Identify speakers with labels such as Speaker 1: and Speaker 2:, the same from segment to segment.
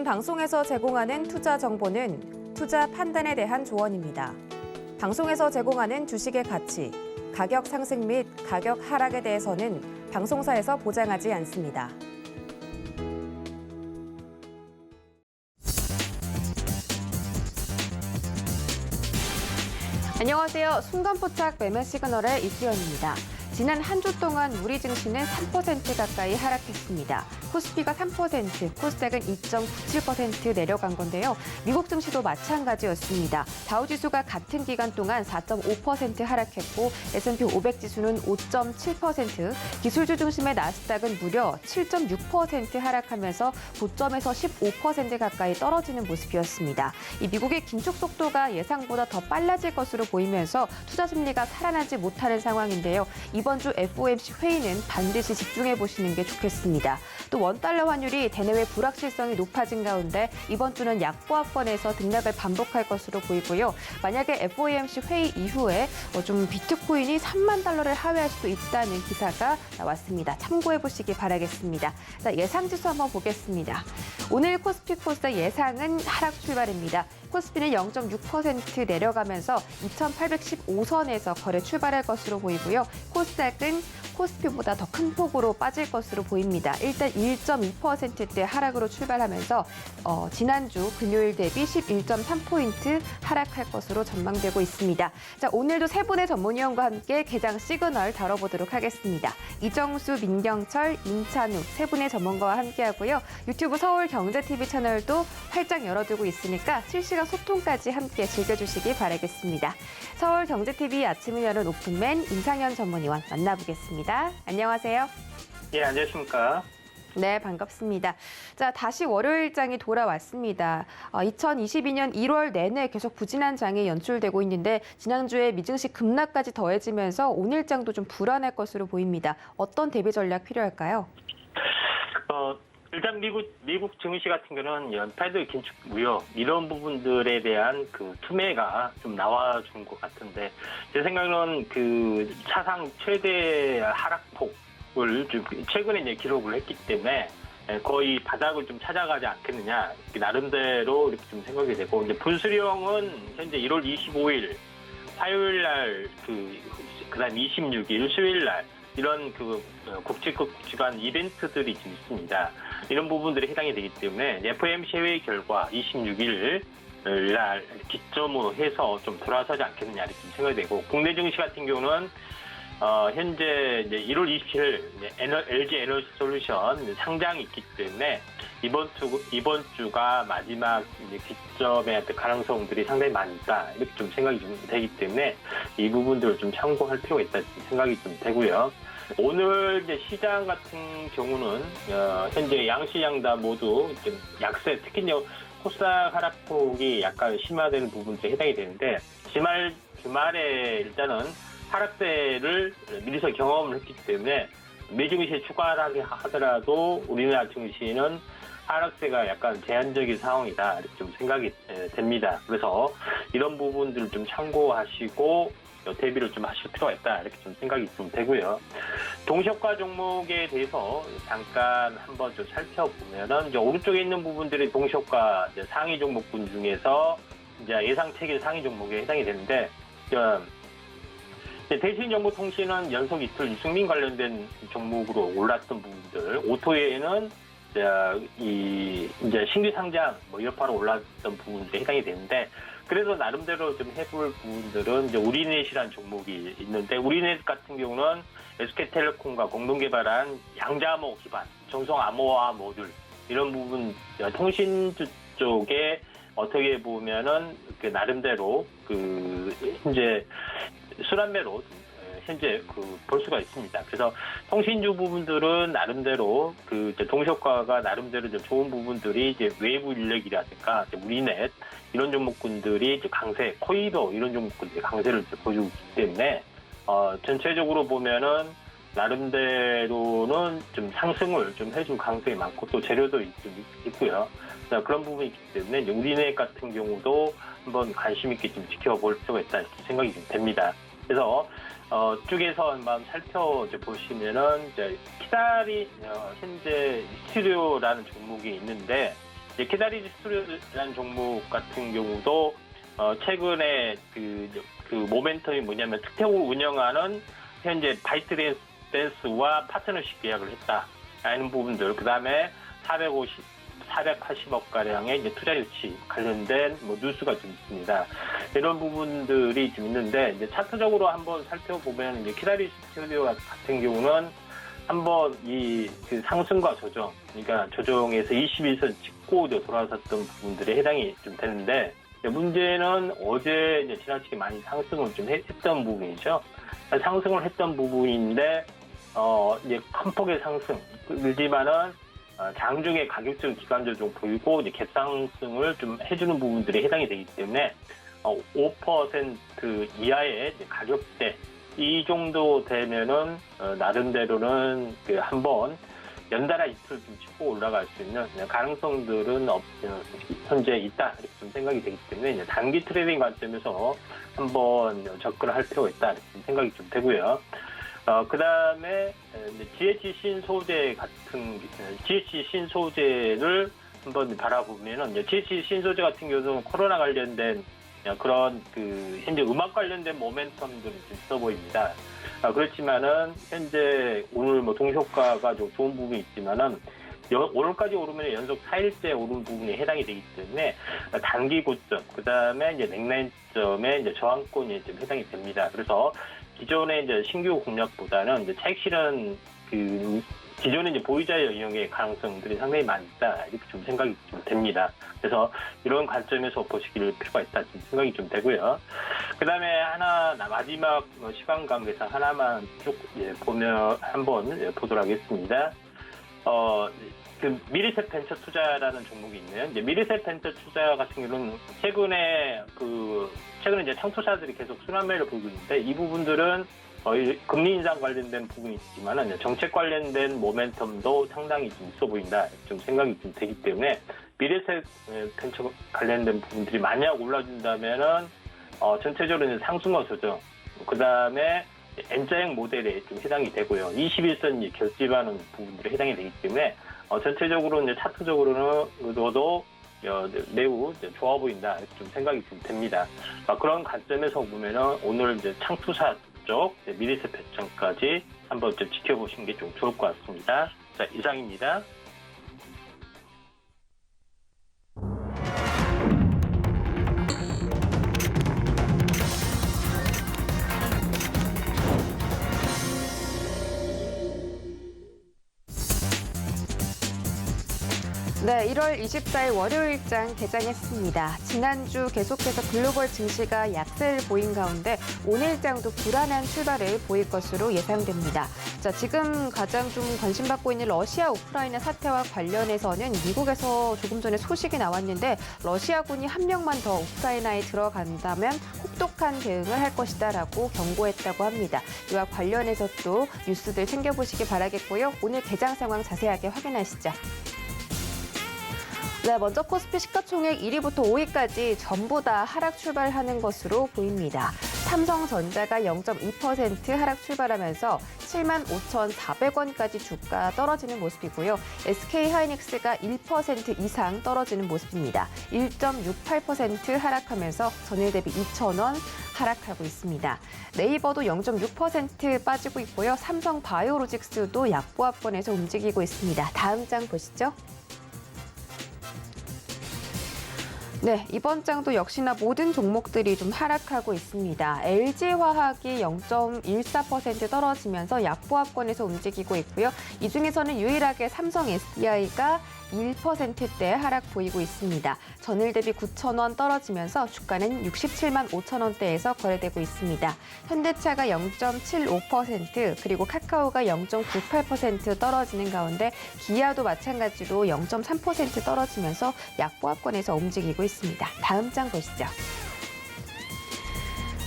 Speaker 1: 방송에서 제공하는 투자 정보는 투자 판단에 대한 조언입니다. 방송에서 제공하는 주식의 가치, 가격 상승 및 가격 하락에 대해서는 방송사에서 보장하지 않습니다. 안녕하세요. 순간포착 매매 시그널의 이수연입니다. 지난 한 주 동안 우리 증시는 3% 가까이 하락했습니다. 코스피가 3%, 코스닥은 2.97% 내려간 건데요. 미국 증시도 마찬가지였습니다. 다우지수가 같은 기간 동안 4.5% 하락했고 S&P 500 지수는 5.7%, 기술주 중심의 나스닥은 무려 7.6% 하락하면서 고점에서 15% 가까이 떨어지는 모습이었습니다. 이 미국의 긴축 속도가 예상보다 더 빨라질 것으로 보이면서 투자 심리가 살아나지 못하는 상황인데요. 이번 주 FOMC 회의는 반드시 집중해 보시는 게 좋겠습니다. 또 원달러 환율이 대내외 불확실성이 높아진 가운데 이번 주는 약보합권에서 등락을 반복할 것으로 보이고요. 만약에 FOMC 회의 이후에 좀 비트코인이 3만 달러를 하회할 수도 있다는 기사가 나왔습니다. 참고해 보시기 바라겠습니다. 자, 예상 지수 한번 보겠습니다. 오늘 코스피 코스닥 예상은 하락 출발입니다. 코스피는 0.6% 내려가면서 2,815선에서 거래 출발할 것으로 보이고요. 코스닥은 코스피보다 더 큰 폭으로 빠질 것으로 보입니다. 일단 1.2%대 하락으로 출발하면서 지난주 금요일 대비 11.3포인트 하락할 것으로 전망되고 있습니다. 자, 오늘도 세 분의 전문위원과 함께 개장 시그널 다뤄보도록 하겠습니다. 이정수, 민경철, 임찬우 세 분의 전문가와 함께하고요. 유튜브 서울경제TV 채널도 활짝 열어두고 있으니까 실시간 소통까지 함께 즐겨주시기 바라겠습니다. 서울경제TV 아침을 여는 오픈맨 임상현 전문위원 만나보겠습니다. 안녕하세요.
Speaker 2: 예, 안녕하십니까.
Speaker 1: 네, 반갑습니다. 자, 다시 월요일장이 돌아왔습니다. 2022년 1월 내내 계속 부진한 장이 연출되고 있는데 지난주에 미증시 급락까지 더해지면서 오늘장도 좀 불안할 것으로 보입니다. 어떤 대비 전략 필요할까요?
Speaker 2: 일단 미국 증시 같은 경우는 연패드 긴축 우려 이런 부분들에 대한 그 투매가 좀 나와준 것 같은데 제 생각에는 그 사상 최대 하락폭을 좀 최근에 이제 기록을 했기 때문에 거의 바닥을 좀 찾아가지 않겠느냐 나름대로 이렇게 좀 생각이 되고 이제 분수령은 현재 1월 25일 화요일 날 그다음 26일 수요일 날 이런 그 국제급 기반 이벤트들이 좀 있습니다. 이런 부분들이 해당이 되기 때문에 FOMC 회의 결과 26일 날 기점으로 해서 좀 돌아서지 않겠느냐 이렇게 생각이 되고 국내 증시 같은 경우는 현재 이제 1월 27일 LG 에너지 솔루션 상장이 있기 때문에 이번 주가 마지막 이제 기점의 가능성들이 상당히 많다 이렇게 좀 생각이 좀 되기 때문에 이 부분들을 좀 참고할 필요가 있다 생각이 좀 되고요. 오늘 이제 시장 같은 경우는 현재 양시장 다 모두 약세, 특히 이제 코스닥 하락폭이 약간 심화되는 부분들에 해당이 되는데 주말에 일단은 하락세를 미리서 경험을 했기 때문에 미증시에 추가하게 하더라도 우리나라 증시는 하락세가 약간 제한적인 상황이다 이렇게 좀 생각이 됩니다. 그래서 이런 부분들을 좀 참고하시고 대비를 좀 하실 필요가 있다 이렇게 좀 생각이 좀 되고요. 동시효과 종목에 대해서 잠깐 한번 좀 살펴보면은 이제 오른쪽에 있는 부분들이 동시효과 상위 종목군 중에서 이제 예상체계 상위 종목에 해당이 되는데 대신정보통신은 연속 이틀 유승민 관련된 종목으로 올랐던 부분들, 오토에는 이제 신규 상장 여파로 올랐던 부분들에 해당이 되는데. 그래서 나름대로 좀 해볼 부분들은 이제 우리넷이라는 종목이 있는데 우리넷 같은 경우는 SK텔레콤과 공동 개발한 양자암호 기반 정성 암호화 모듈 이런 부분 통신주 쪽에 어떻게 보면은 나름대로 현재 순환매로 현재 볼 수가 있습니다. 그래서 통신주 부분들은 나름대로 동시효과가 나름대로 좀 좋은 부분들이 이제 외부 인력이라든가 우리넷 이런 종목군들이 강세, 코이도 이런 종목군들이 강세를 보여주고 있기 때문에 전체적으로 보면은 나름대로는 좀 상승을 좀 해줄 가능성이 많고 또 재료도 좀 있고요. 그런 부분이 있기 때문에 우리넷 같은 경우도 한번 관심 있게 좀 지켜볼 필요가 있다 이렇게 생각이 좀 됩니다. 그래서 쪽에서 한번 살펴보시면은, 키다리, 현재 스튜디오라는 종목이 있는데, 키다리 스튜디오라는 종목 같은 경우도 최근에 그 모멘텀이 뭐냐면 특혜국을 운영하는 현재 바이트댄스와 파트너십 계약을 했다라는 부분들, 그 다음에 480억 가량의 이제 투자 유치 관련된 뉴스가 좀 있습니다. 이런 부분들이 좀 있는데, 이제 차트적으로 한번 살펴보면 이제 키다리 스튜디오 같은 경우는 한번 그 상승과 조정, 그러니까 조정에서 21선 찍고 이제 돌아섰던 부분들에 해당이 좀 되는데, 문제는 어제 이제 지나치게 많이 상승을 좀 했던 부분이죠. 상승을 했던 부분인데, 이제 큰 폭의 상승, 그렇지만은 장중에 가격적 기관 조정 보이고 이제 갭상승을 좀 해주는 부분들이 해당이 되기 때문에 5% 이하의 가격대 이 정도 되면은 나름대로는 한번 연달아 이틀 좀 짚고 올라갈 수 있는 가능성들은 현재 있다 이렇게 좀 생각이 되기 때문에 이제 단기 트레이딩 관점에서 한번 접근할 필요가 있다 이렇게 좀 생각이 좀 되고요. 그 다음에 GH 신소재 신소재를 한번 바라보면은 GH 신소재 같은 경우는 코로나 관련된 그런 현재 음악 관련된 모멘텀들이 좀 있어 보입니다. 그렇지만은 현재 오늘 동시효과가 좀 좋은 부분이 있지만은 오늘까지 오르면 연속 4일째 오른 부분이 해당이 되기 때문에 단기 고점, 그 다음에 이제 넥라인점의 이제 저항권이 좀 해당이 됩니다. 그래서 기존의 이제 신규 공략보다는 이제 차익 실현 기존의 이제 보유자의 영역의 가능성들이 상당히 많다 이렇게 좀 생각이 좀 됩니다. 그래서 이런 관점에서 보시길 필요가 있다 좀 생각이 좀 되고요. 그다음에 마지막 시간 관계에서 하나만 쭉 보면 한번 보도록 하겠습니다. 미리셋 벤처 투자라는 종목이 있네요. 이제 미리셋 벤처 투자 같은 경우는 최근에 이제 창투사들이 계속 순환매를 보이고 있는데, 이 부분들은 금리 인상 관련된 부분이 있지만은 정책 관련된 모멘텀도 상당히 좀 있어 보인다 좀 생각이 좀 되기 때문에 미래셋 벤처 관련된 부분들이 만약 올라준다면은 전체적으로 이제 상승과 조정, 그 다음에 N자형 모델에 좀 해당이 되고요. 21선이 결집하는 부분들이 해당이 되기 때문에 전체적으로 이제 차트적으로도 매우 좋아 보인다 이렇게 좀 생각이 좀 됩니다. 그런 관점에서 보면은 오늘 이제 창투사 쪽 미래셋 벤처까지 한번 좀 지켜보시는 게 좀 좋을 것 같습니다. 자, 이상입니다.
Speaker 1: 네, 1월 24일 월요일장 개장했습니다. 지난주 계속해서 글로벌 증시가 약세를 보인 가운데 오늘장도 불안한 출발을 보일 것으로 예상됩니다. 자, 지금 가장 좀 관심받고 있는 러시아 우크라이나 사태와 관련해서는 미국에서 조금 전에 소식이 나왔는데, 러시아군이 한 명만 더 우크라이나에 들어간다면 혹독한 대응을 할 것이다라고 경고했다고 합니다. 이와 관련해서 또 뉴스들 챙겨보시기 바라겠고요. 오늘 개장 상황 자세하게 확인하시죠. 네, 먼저 코스피 시가총액 1위부터 5위까지 전부 다 하락 출발하는 것으로 보입니다. 삼성전자가 0.2% 하락 출발하면서 75,400원까지 주가 떨어지는 모습이고요. SK하이닉스가 1% 이상 떨어지는 모습입니다. 1.68% 하락하면서 전일 대비 2,000원 하락하고 있습니다. 네이버도 0.6% 빠지고 있고요. 삼성바이오로직스도 약보합권에서 움직이고 있습니다. 다음 장 보시죠. 네, 이번 장도 역시나 모든 종목들이 좀 하락하고 있습니다. LG화학이 0.14% 떨어지면서 약보합권에서 움직이고 있고요. 이 중에서는 유일하게 삼성 SDI가 1%대 하락 보이고 있습니다. 전일 대비 9,000원 떨어지면서 주가는 67만 5천 원대에서 거래되고 있습니다. 현대차가 0.75%, 그리고 카카오가 0.98% 떨어지는 가운데 기아도 마찬가지로 0.3% 떨어지면서 약보합권에서 움직이고 있습니다. 다음 장 보시죠.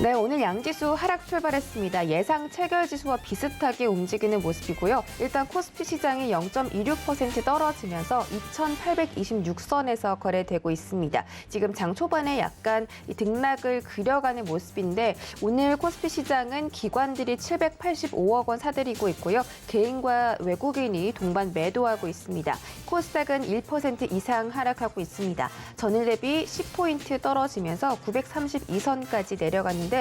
Speaker 1: 네, 오늘 양지수 하락 출발했습니다. 예상 체결지수와 비슷하게 움직이는 모습이고요. 일단 코스피 시장이 0.26% 떨어지면서 2,826선에서 거래되고 있습니다. 지금 장 초반에 약간 등락을 그려가는 모습인데 오늘 코스피 시장은 기관들이 785억 원 사들이고 있고요. 개인과 외국인이 동반 매도하고 있습니다. 코스닥은 1% 이상 하락하고 있습니다. 전일 대비 10포인트 떨어지면서 932선까지 내려갔는데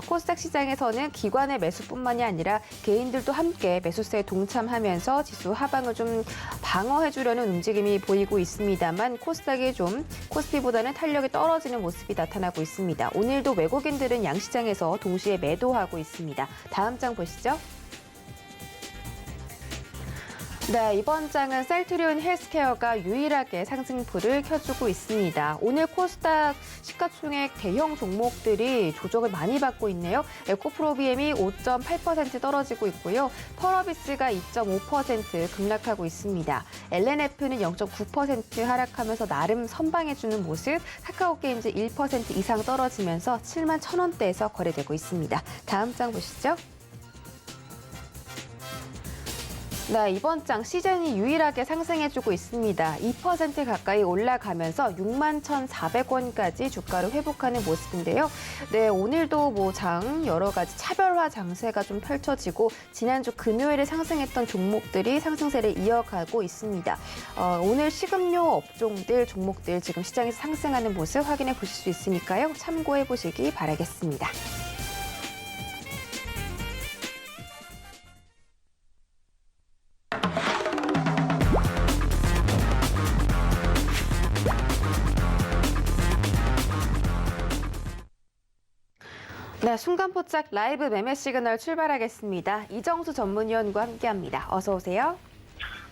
Speaker 1: 코스닥 시장에서는 기관의 매수뿐만이 아니라 개인들도 함께 매수세에 동참하면서 지수 하방을 좀 방어해주려는 움직임이 보이고 있습니다만 코스닥이 좀 코스피보다는 탄력이 떨어지는 모습이 나타나고 있습니다. 오늘도 외국인들은 양시장에서 동시에 매도하고 있습니다. 다음 장 보시죠. 네, 이번 장은 셀트리온 헬스케어가 유일하게 상승폭을 켜주고 있습니다. 오늘 코스닥 시가총액 대형 종목들이 조정을 많이 받고 있네요. 에코프로비엠이 5.8% 떨어지고 있고요. 펄어비스가 2.5% 급락하고 있습니다. LNF는 0.9% 하락하면서 나름 선방해주는 모습, 카카오게임즈 1% 이상 떨어지면서 7만 1,000원대에서 거래되고 있습니다. 다음 장 보시죠. 네, 이번 장 시즌이 유일하게 상승해주고 있습니다. 2% 가까이 올라가면서 61,400원까지 주가를 회복하는 모습인데요. 네, 오늘도 장 여러 가지 차별화 장세가 좀 펼쳐지고 지난주 금요일에 상승했던 종목들이 상승세를 이어가고 있습니다. 오늘 식음료 업종들, 종목들 지금 시장에서 상승하는 모습 확인해 보실 수 있으니까요. 참고해 보시기 바라겠습니다. 네, 순간포착 라이브 매매 시그널 출발하겠습니다. 이정수 전문위원과 함께합니다. 어서 오세요.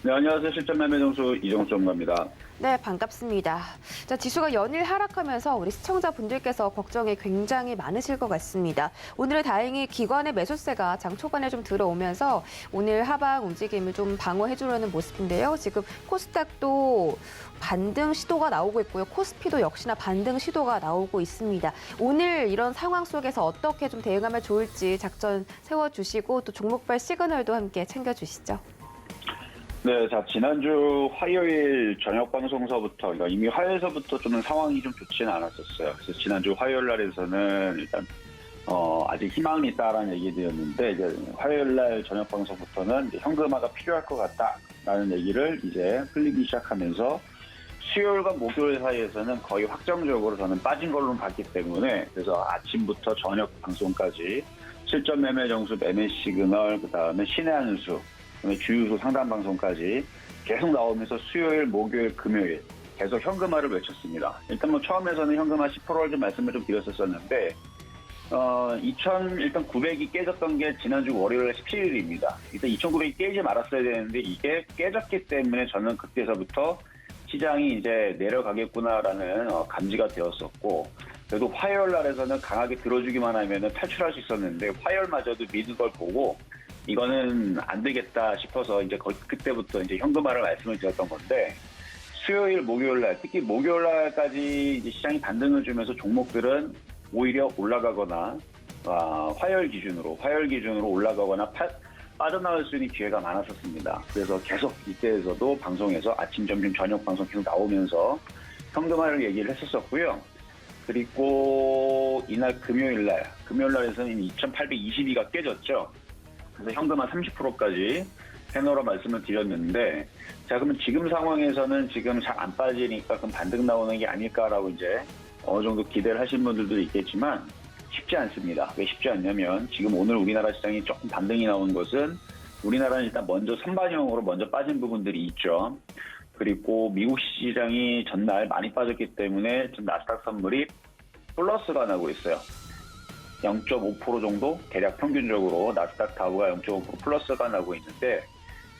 Speaker 3: 네, 안녕하세요. 실전 매매 점수 이정수 전문가입니다.
Speaker 1: 네, 반갑습니다. 자, 지수가 연일 하락하면서 우리 시청자분들께서 걱정이 굉장히 많으실 것 같습니다. 오늘 다행히 기관의 매수세가 장 초반에 좀 들어오면서 오늘 하방 움직임을 좀 방어해주려는 모습인데요. 지금 코스닥도 반등 시도가 나오고 있고요. 코스피도 역시나 반등 시도가 나오고 있습니다. 오늘 이런 상황 속에서 어떻게 좀 대응하면 좋을지 작전 세워주시고 또 종목별 시그널도 함께 챙겨주시죠.
Speaker 3: 네, 자, 지난주 화요일 저녁 방송서부터, 그러니까 이미 화요일서부터 좀 상황이 좀 좋지는 않았었어요. 그래서 지난주 화요일 날에서는 일단, 아직 희망이 있다라는 얘기들이었는데, 이제 화요일 날 저녁 방송부터는 이제 현금화가 필요할 것 같다라는 얘기를 이제 흘리기 시작하면서 수요일과 목요일 사이에서는 거의 확정적으로 저는 빠진 걸로 봤기 때문에 그래서 아침부터 저녁 방송까지 실전 매매 정수, 매매 시그널, 그다음에 신의 한 수, 그다음에 주유소 상담 방송까지 계속 나오면서 수요일, 목요일, 금요일 계속 현금화를 외쳤습니다. 일단 처음에서는 현금화 10%를 좀 말씀을 좀 드렸었는데 일단 900이 깨졌던 게 지난주 월요일 17일입니다. 일단 2,900이 깨지 말았어야 되는데 이게 깨졌기 때문에 저는 그때서부터 시장이 이제 내려가겠구나라는 감지가 되었었고, 그래도 화요일 날에서는 강하게 들어주기만 하면 탈출할 수 있었는데 화요일마저도 믿은 걸 보고 이거는 안 되겠다 싶어서 이제 그때부터 이제 현금화를 말씀을 드렸던 건데, 수요일, 목요일 날, 특히 목요일 날까지 이제 시장이 반등을 주면서 종목들은 오히려 올라가거나 화요일 기준으로 올라가거나 빠져나올 수 있는 기회가 많았었습니다. 그래서 계속 이때에서도 방송에서 아침, 점심, 저녁 방송 계속 나오면서 현금화를 얘기를 했었었고요. 그리고 이날 금요일 날에서는 2,822가 깨졌죠. 그래서 현금화 30%까지 해놓으라 말씀을 드렸는데, 자, 그러면 지금 상황에서는 지금 잘 안 빠지니까 그럼 반등 나오는 게 아닐까라고 이제 어느 정도 기대를 하신 분들도 있겠지만 쉽지 않습니다. 왜 쉽지 않냐면 지금 오늘 우리나라 시장이 조금 반등이 나온 것은 우리나라는 일단 먼저 선반영으로 먼저 빠진 부분들이 있죠. 그리고 미국 시장이 전날 많이 빠졌기 때문에 좀 나스닥 선물이 플러스가 나고 있어요. 0.5% 정도 대략 평균적으로 나스닥 다우가 0.5% 플러스가 나고 있는데,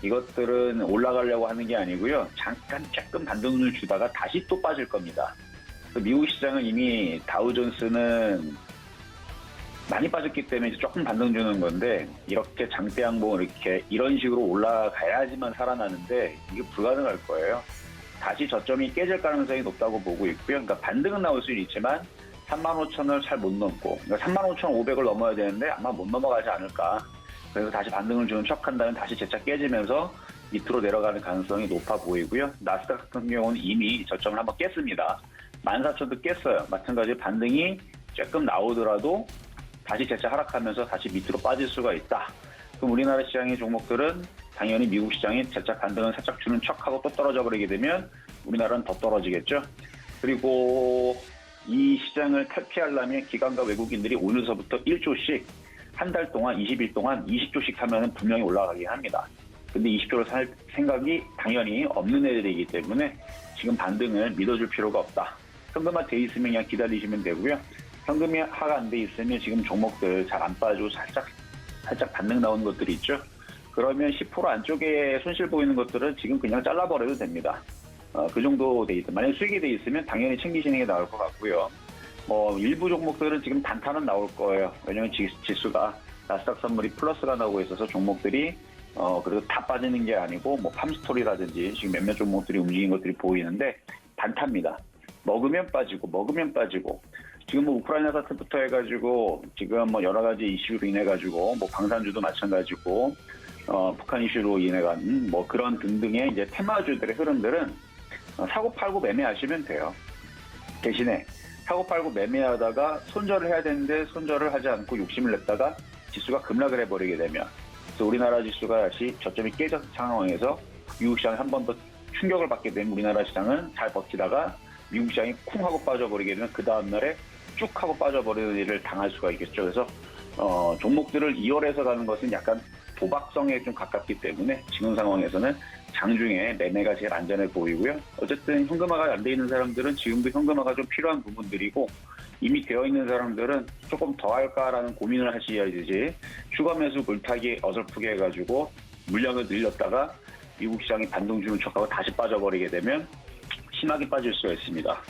Speaker 3: 이것들은 올라가려고 하는 게 아니고요. 잠깐 조금 반등을 주다가 다시 또 빠질 겁니다. 미국 시장은 이미 다우존스는 많이 빠졌기 때문에 이제 조금 반등 주는 건데, 이렇게 장대 양봉을 이런 식으로 올라가야지만 살아나는데 이게 불가능할 거예요. 다시 저점이 깨질 가능성이 높다고 보고 있고요. 그러니까 반등은 나올 수는 있지만 35,000을 잘 못 넘고, 그러니까 35,500을 넘어야 되는데 아마 못 넘어가지 않을까. 그래서 다시 반등을 주는 척한다면 다시 재차 깨지면서 밑으로 내려가는 가능성이 높아 보이고요. 나스닥 같은 경우는 이미 저점을 한번 깼습니다. 14,000도 깼어요. 마찬가지로 반등이 조금 나오더라도 다시 재차 하락하면서 다시 밑으로 빠질 수가 있다. 그럼 우리나라 시장의 종목들은 당연히 미국 시장이 재차 반등을 살짝 주는 척하고 또 떨어져 버리게 되면 우리나라는 더 떨어지겠죠. 그리고 이 시장을 탈피하려면 기관과 외국인들이 오늘서부터 1조씩 한 달 동안 20일 동안 20조씩 사면 분명히 올라가긴 합니다. 근데 20조를 살 생각이 당연히 없는 애들이기 때문에 지금 반등을 믿어줄 필요가 없다. 현금화 돼 있으면 그냥 기다리시면 되고요. 현금이 하가 안 돼 있으면 지금 종목들 잘 안 빠지고 살짝 반등 나오는 것들이 있죠. 그러면 10% 안쪽에 손실 보이는 것들은 지금 그냥 잘라버려도 됩니다. 그 정도 돼 있다. 만약에 수익이 돼 있으면 당연히 챙기시는 게 나을 것 같고요. 일부 종목들은 지금 단타는 나올 거예요. 왜냐하면 지수가 나스닥 선물이 플러스가 나오고 있어서 종목들이 그래도 다 빠지는 게 아니고 팜스토리라든지 지금 몇몇 종목들이 움직인 것들이 보이는데 단타입니다. 먹으면 빠지고 지금 우크라이나 사태부터 해가지고 지금 여러 가지 이슈로 인해 가지고 방산주도 마찬가지고 북한 이슈로 인해 간 그런 등등의 이제 테마주들의 흐름들은 사고 팔고 매매하시면 돼요. 대신에 사고 팔고 매매하다가 손절을 해야 되는데 손절을 하지 않고 욕심을 냈다가 지수가 급락을 해버리게 되면 그래서 우리나라 지수가 다시 저점이 깨진 상황에서 미국 시장이 한 번 더 충격을 받게 되면 우리나라 시장은 잘 버티다가 미국 시장이 쿵 하고 빠져버리게 되면 그 다음날에 쭉 하고 빠져버리는 일을 당할 수가 있겠죠. 그래서 종목들을 2월에서 가는 것은 약간 도박성에 좀 가깝기 때문에 지금 상황에서는 장중에 매매가 제일 안전해 보이고요. 어쨌든 현금화가 안 돼 있는 사람들은 지금도 현금화가 좀 필요한 부분들이고 이미 되어 있는 사람들은 조금 더 할까라는 고민을 하셔야 되지 추가 매수 물타기 어설프게 해가지고 물량을 늘렸다가 미국 시장이 반등 주는 척하고 다시 빠져버리게 되면 심하게 빠질 수가 있습니다.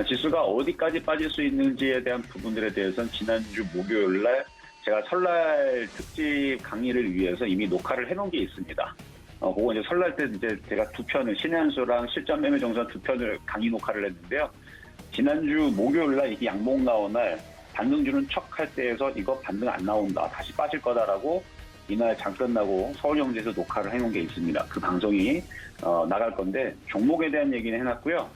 Speaker 3: 지수가 어디까지 빠질 수 있는지에 대한 부분들에 대해서는 지난주 목요일날 제가 설날 특집 강의를 위해서 이미 녹화를 해놓은 게 있습니다. 그거 이제 설날 때 이제 제가 두 편을 신현수랑 실전 매매 정산 두 편을 강의 녹화를 했는데요. 지난주 목요일날 이게 양봉 나온 날 반등 주는 척 할 때에서 이거 반등 안 나온다. 다시 빠질 거다라고 이날 장 끝나고 서울영재에서 녹화를 해놓은 게 있습니다. 그 방송이 나갈 건데 종목에 대한 얘기는 해놨고요.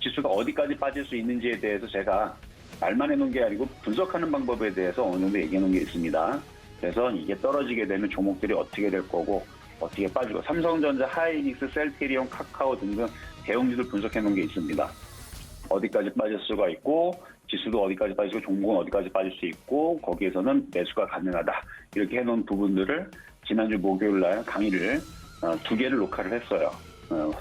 Speaker 3: 지수가 어디까지 빠질 수 있는지에 대해서 제가 말만 해놓은 게 아니고 분석하는 방법에 대해서 어느 정도 얘기해놓은 게 있습니다. 그래서 이게 떨어지게 되면 종목들이 어떻게 될 거고 어떻게 빠지고 삼성전자, 하이닉스, 셀테리온, 카카오 등등 대형주들 분석해놓은 게 있습니다. 어디까지 빠질 수가 있고 지수도 어디까지 빠지고 종목은 어디까지 빠질 수 있고 거기에서는 매수가 가능하다. 이렇게 해놓은 부분들을 지난주 목요일날 강의를 두 개를 녹화를 했어요.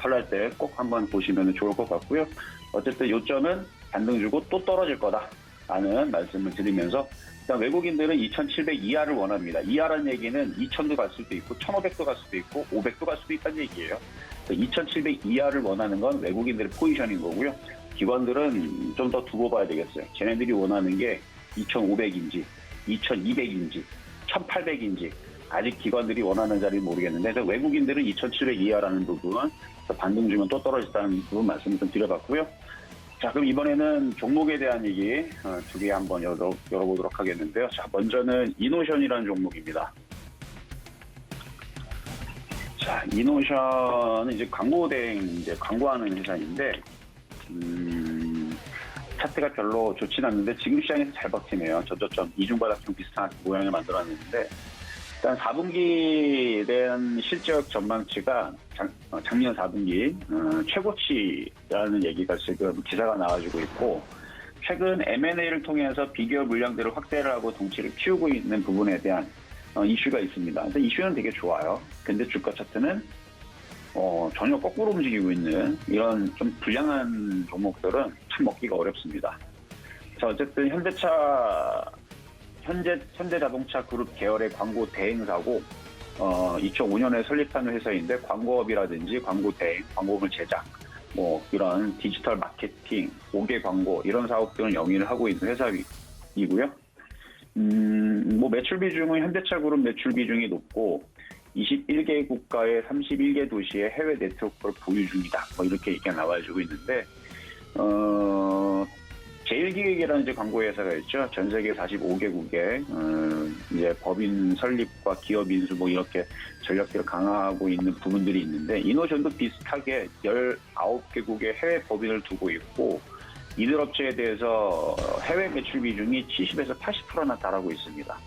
Speaker 3: 설날 때 꼭 한번 보시면 좋을 것 같고요. 어쨌든 요점은 반등 주고 또 떨어질 거다라는 말씀을 드리면서 일단 외국인들은 2,700 이하를 원합니다. 이하라는 얘기는 2,000도 갈 수도 있고 1,500도 갈 수도 있고 500도 갈 수도 있다는 얘기예요. 2,700 이하를 원하는 건 외국인들의 포지션인 거고요. 기관들은 좀 더 두고 봐야 되겠어요. 쟤네들이 원하는 게 2,500인지 2,200인지 1,800인지 아직 기관들이 원하는 자리는 모르겠는데 그래서 외국인들은 2,700 이하라는 부분 반등 주면 또 떨어진다는 부분 말씀을 좀 드려봤고요. 자, 그럼 이번에는 종목에 대한 얘기 두 개 한번 열어보도록 하겠는데요. 자, 먼저는 이노션이라는 종목입니다. 자, 이노션은 이제 광고하는 회사인데, 차트가 별로 좋진 않는데 지금 시장에서 잘 버티네요. 저저점 이중바닥 좀 비슷한 모양을 만들어냈는데, 일단 4분기에 대한 실적 전망치가 작년 4분기 최고치라는 얘기가 지금 기사가 나와주고 있고 최근 M&A를 통해서 비교 물량들을 확대를 하고 덩치를 키우고 있는 부분에 대한 이슈가 있습니다. 그래서 이슈는 되게 좋아요. 근데 주가 차트는 전혀 거꾸로 움직이고 있는 이런 좀 불량한 종목들은 참 먹기가 어렵습니다. 자, 어쨌든 현대자동차 그룹 계열의 광고 대행사고 2005년에 설립한 회사인데 광고업이라든지 광고 대행, 광고물 제작, 이런 디지털 마케팅, 5개 광고 이런 사업들을 영위를 하고 있는 회사이고요. 매출 비중은 현대차 그룹 매출 비중이 높고 21개 국가의 31개 도시의 해외 네트워크를 보유 중이다. 이렇게 얘기가 나와주고 있는데 제일기획이라는 이제 광고 회사가 있죠. 전 세계 45개국에 이제 법인 설립과 기업 인수 뭐 이렇게 전략들을 강화하고 있는 부분들이 있는데 이노션도 비슷하게 19개국의 해외 법인을 두고 있고 이들 업체에 대해서 해외 매출 비중이 70에서 80%나 달하고 있습니다.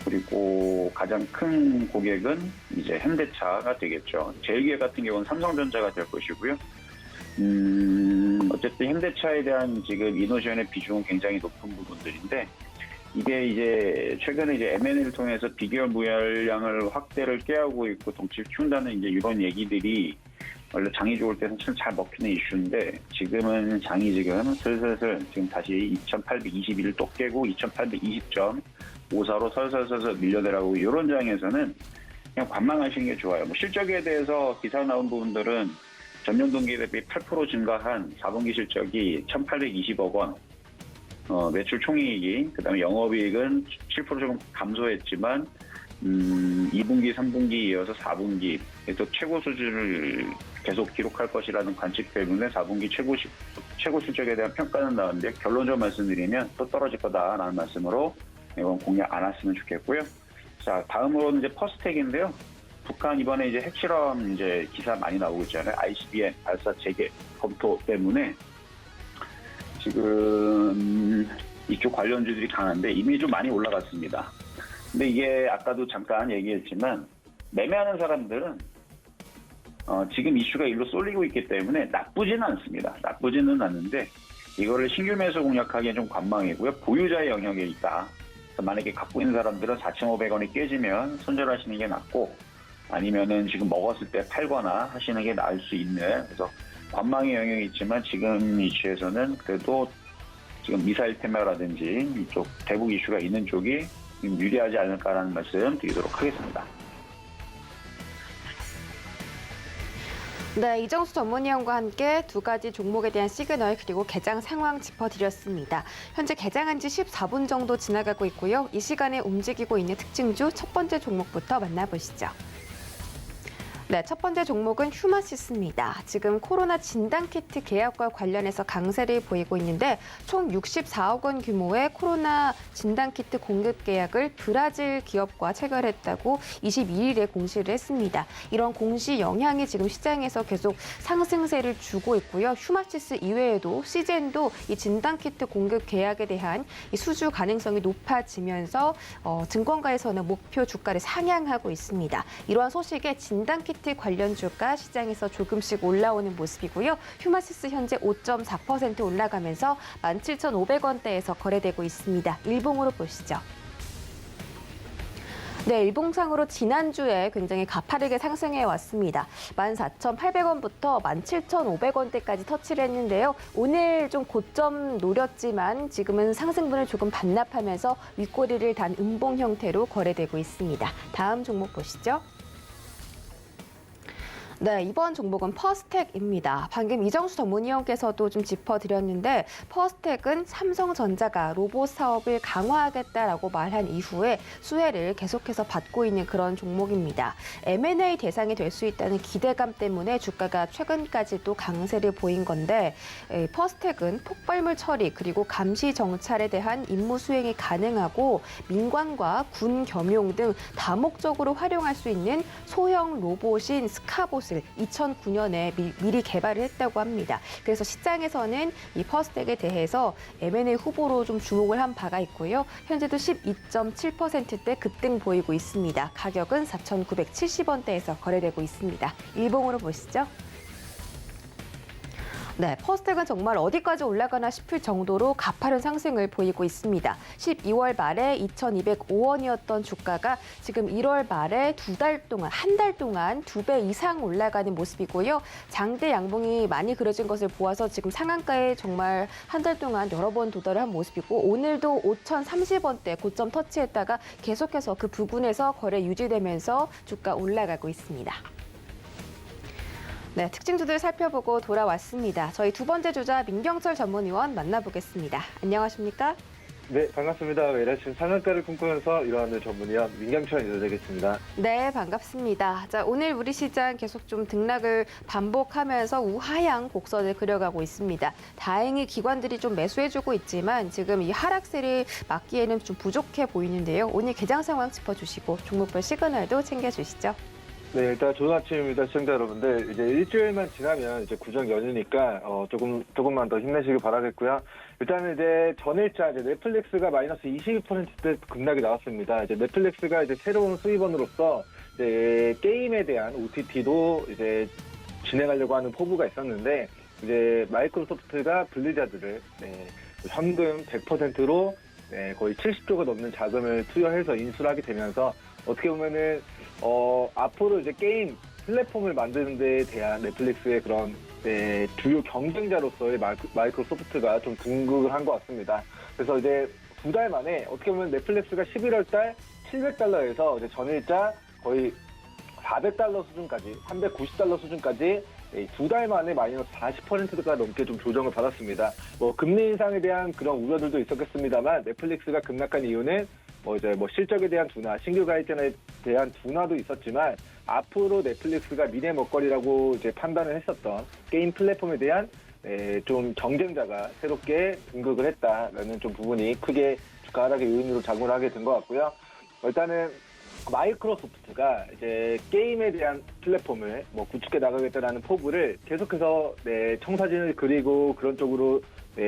Speaker 3: 그리고 가장 큰 고객은 이제 현대차가 되겠죠. 제일기획 같은 경우는 삼성전자가 될 것이고요. 어쨌든 현대차에 대한 지금 이노션의 비중은 굉장히 높은 부분들인데 이게 이제 최근에 이제 M&A를 통해서 비계열 무열량을 확대를 꾀하고 있고 덩치를 키운다는 이제 이런 얘기들이 원래 장이 좋을 때는 참 잘 먹히는 이슈인데 지금은 장이 지금 슬슬 지금 다시 2,821을 또 깨고 2,820.54로 설설설설 밀려내라고 이런 장에서는 그냥 관망하시는 게 좋아요. 뭐 실적에 대해서 기사 나온 부분들은 전년 동기 대비 8% 증가한 4분기 실적이 1,820억 원, 매출 총이익이, 그다음에 영업이익은 7% 조금 감소했지만 2분기, 3분기 이어서 4분기 또 최고 수준을 계속 기록할 것이라는 관측 때문에 4분기 최고 실적에 대한 평가는 나왔는데 결론적으로 말씀드리면 또 떨어질 거다라는 말씀으로 이건 공략 안 했으면 좋겠고요. 자, 다음으로는 이제 퍼스텍인데요. 북한 이번에 이제 핵실험 이제 기사 많이 나오고 있잖아요. ICBM 발사 재개 검토 때문에 지금 이쪽 관련주들이 강한데 이미 좀 많이 올라갔습니다. 근데 이게 아까도 잠깐 얘기했지만 매매하는 사람들은 지금 이슈가 일로 쏠리고 있기 때문에 나쁘지는 않습니다. 나쁘지는 않는데 이거를 신규 매수 공략하기엔 좀 관망이고요. 보유자의 영역에 있다. 만약에 갖고 있는 사람들은 4,500원이 깨지면 손절하시는 게 낫고 아니면은 지금 먹었을 때 팔거나 하시는 게 나을 수 있는 그래서 관망의 영역이 있지만 지금 이슈에서는 그래도 지금 미사일 테마라든지 이쪽 대북 이슈가 있는 쪽이 유리하지 않을까라는 말씀 드리도록 하겠습니다.
Speaker 1: 네, 이정수 전문위원과 함께 두 가지 종목에 대한 시그널 그리고 개장 상황 짚어드렸습니다. 현재 개장한 지 14분 정도 지나가고 있고요. 이 시간에 움직이고 있는 특징주 첫 번째 종목부터 만나보시죠. 네, 첫 번째 종목은 휴마시스입니다. 지금 코로나 진단키트 계약과 관련해서 강세를 보이고 있는데 총 64억 원 규모의 코로나 진단키트 공급 계약을 브라질 기업과 체결했다고 22일에 공시를 했습니다. 이런 공시 영향이 지금 시장에서 계속 상승세를 주고 있고요. 휴마시스 이외에도 시젠도 이 진단키트 공급 계약에 대한 이 수주 가능성이 높아지면서 증권가에서는 목표 주가를 상향하고 있습니다. 이러한 소식에 진단키트 관련 주가 시장에서 조금씩 올라오는 모습이고요. 휴마시스 현재 5.4% 올라가면서 17,500원대에서 거래되고 있습니다. 일봉으로 보시죠. 네, 일봉상으로 지난주에 굉장히 가파르게 상승해 왔습니다. 14,800원부터 17,500원대까지 터치를 했는데요. 오늘 좀 고점 노렸지만 지금은 상승분을 조금 반납하면서 윗꼬리를 단 음봉 형태로 거래되고 있습니다. 다음 종목 보시죠. 네, 이번 종목은 퍼스텍입니다. 방금 이정수 전문위원께서도 좀 짚어드렸는데 퍼스텍은 삼성전자가 로봇 사업을 강화하겠다라고 말한 이후에 수혜를 계속해서 받고 있는 그런 종목입니다. M&A 대상이 될 수 있다는 기대감 때문에 주가가 최근까지도 강세를 보인 건데 퍼스텍은 폭발물 처리 그리고 감시 정찰에 대한 임무 수행이 가능하고 민관과 군 겸용 등 다목적으로 활용할 수 있는 소형 로봇인 스카봇 2009년에 미리 개발을 했다고 합니다. 그래서 시장에서는 이 퍼스텍에 대해서 M&A 후보로 좀 주목을 한 바가 있고요. 현재도 12.7%대 급등 보이고 있습니다. 가격은 4,970원대에서 거래되고 있습니다. 일봉으로 보시죠. 네, 퍼스텍은 정말 어디까지 올라가나 싶을 정도로 가파른 상승을 보이고 있습니다. 12월 말에 2,205원이었던 주가가 지금 1월 말에 한 달 동안 2배 이상 올라가는 모습이고요. 장대 양봉이 많이 그려진 것을 보아서 지금 상한가에 정말 한 달 동안 여러 번 도달을 한 모습이고 오늘도 5,030원대 고점 터치했다가 계속해서 그 부근에서 거래 유지되면서 주가 올라가고 있습니다. 네, 특징주들 살펴보고 돌아왔습니다. 저희 두 번째 주자 민경철 전문위원 만나보겠습니다. 안녕하십니까?
Speaker 4: 네, 반갑습니다. 매일 아침 상한가를 꿈꾸면서 일어나는 전문위원 민경철 인사드리겠습니다.
Speaker 1: 네, 반갑습니다. 자, 오늘 우리 시장 계속 좀 등락을 반복하면서 우하향 곡선을 그려가고 있습니다. 다행히 기관들이 좀 매수해주고 있지만 지금 이 하락세를 막기에는 좀 부족해 보이는데요. 오늘 개장 상황 짚어주시고 종목별 시그널도 챙겨주시죠.
Speaker 4: 네, 일단 좋은 아침입니다, 시청자 여러분들. 이제 일주일만 지나면 이제 구정 연휴니까 조금만 더 힘내시길 바라겠고요. 일단은 이제 전일자 이제 넷플릭스가 마이너스 22%대 급락이 나왔습니다. 이제 넷플릭스가 이제 새로운 수입원으로서 이제 게임에 대한 OTT도 이제 진행하려고 하는 포부가 있었는데 이제 마이크로소프트가 블리자드를 현금 100%로 거의 70조가 넘는 자금을 투여해서 인수를 하게 되면서 어떻게 보면은 앞으로 이제 게임 플랫폼을 만드는 데에 대한 넷플릭스의 그런 주요 경쟁자로서의 마이크로소프트가 좀 등극을 한 것 같습니다. 그래서 이제 2달 만에 어떻게 보면 넷플릭스가 11월 달 $700에서 이제 전일자 거의 $400 수준까지, $390 수준까지 2달 만에 마이너스 40%가 넘게 좀 조정을 받았습니다. 금리 인상에 대한 그런 우려들도 있었겠습니다만 넷플릭스가 급락한 이유는 실적에 대한 둔화, 신규 가입자에 대한 둔화도 있었지만 앞으로 넷플릭스가 미래 먹거리라고 이제 판단을 했었던 게임 플랫폼에 대한 좀 경쟁자가 새롭게 등극을 했다라는 좀 부분이 크게 주가 하락의 요인으로 작용을 하게 된 것 같고요. 일단은 마이크로소프트가 이제 게임에 대한 플랫폼을 구축해 나가겠다라는 포부를 계속해서 청사진을 그리고 그런 쪽으로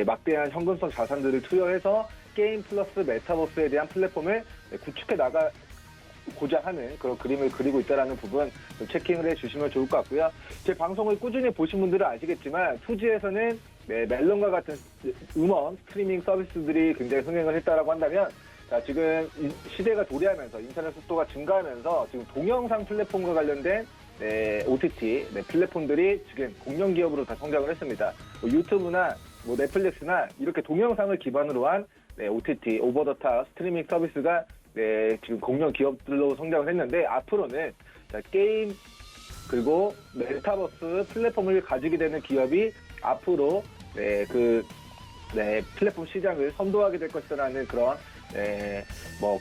Speaker 4: 막대한 현금성 자산들을 투여해서 게임 플러스 메타버스에 대한 플랫폼을 구축해 나가고자 하는 그런 그림을 그리고 있다는 부분 좀 체킹을 해주시면 좋을 것 같고요. 제 방송을 꾸준히 보신 분들은 아시겠지만 투지에서는 멜론과 같은 음원 스트리밍 서비스들이 굉장히 흥행을 했다라고 한다면 지금 시대가 도래하면서 인터넷 속도가 증가하면서 지금 동영상 플랫폼과 관련된 OTT 플랫폼들이 지금 공룡 기업으로 다 성장을 했습니다. 유튜브나 넷플릭스나 이렇게 동영상을 기반으로 한 OTT, 오버 더 탑 스트리밍 서비스가 지금 공룡 기업들로 성장을 했는데 앞으로는 게임 그리고 메타버스 플랫폼을 가지게 되는 기업이 앞으로 플랫폼 시장을 선도하게 될 것이라는 그런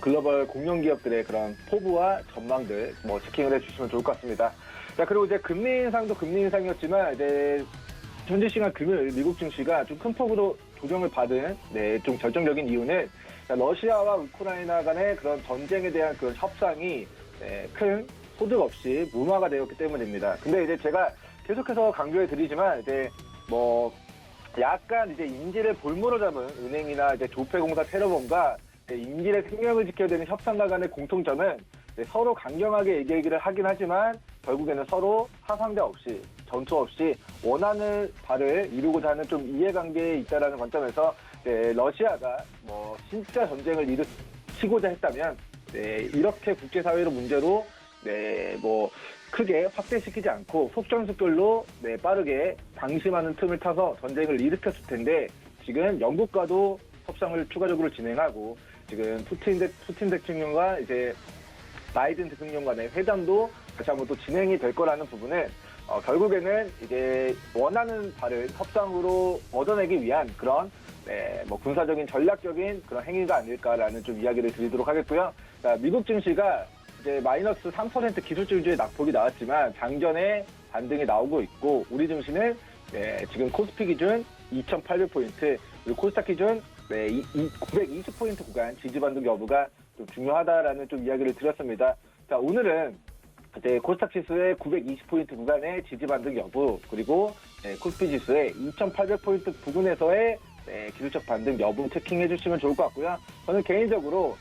Speaker 4: 글로벌 공룡 기업들의 그런 포부와 전망들 체킹을 해주시면 좋을 것 같습니다. 자, 그리고 이제 금리 인상도 금리 인상이었지만 이제 현지 시간 금요일 미국 증시가 좀 큰 폭으로 조정을 받은 좀 결정적인 이유는 러시아와 우크라이나 간의 그런 전쟁에 대한 그런 협상이 큰 소득 없이 무마가 되었기 때문입니다. 근데 이제 제가 계속해서 강조해 드리지만 이제 약간 이제 인질을 볼모로 잡은 은행이나 이제 조폐공사 테러범과 인질의 생명을 지켜야 되는 협상가 간의 공통점은 서로 강경하게 얘기를 하긴 하지만 결국에는 서로 사상자 없이 전투 없이 원하는 바를 이루고자 하는 좀 이해관계에 있다라는 관점에서 러시아가 진짜 전쟁을 일으키고자 했다면 이렇게 국제사회로 문제로 크게 확대시키지 않고 속전속결로 빠르게 방심하는 틈을 타서 전쟁을 일으켰을 텐데 지금 영국과도 협상을 추가적으로 진행하고 지금 푸틴 대통령과 이제 바이든 대통령 간의 회담도 다시 한번 또 진행이 될 거라는 부분은 결국에는 이제 원하는 바를 협상으로 얻어내기 위한 그런 군사적인 전략적인 그런 행위가 아닐까라는 좀 이야기를 드리도록 하겠고요. 자, 미국 증시가 이제 마이너스 3% 기술주의 낙폭이 나왔지만 장전에 반등이 나오고 있고 우리 증시는 지금 코스피 기준 2,800포인트 그리고 코스닥 기준 920포인트 구간 지지 반등 여부가 좀 중요하다라는 좀 이야기를 드렸습니다. 자, 오늘은 이제 코스닥 지수의 920포인트 구간의 지지 반등 여부 그리고 코스피 지수의 2,800포인트 부근에서의 기술적 반등 여부 체킹해 주시면 좋을 것 같고요. 저는 개인적으로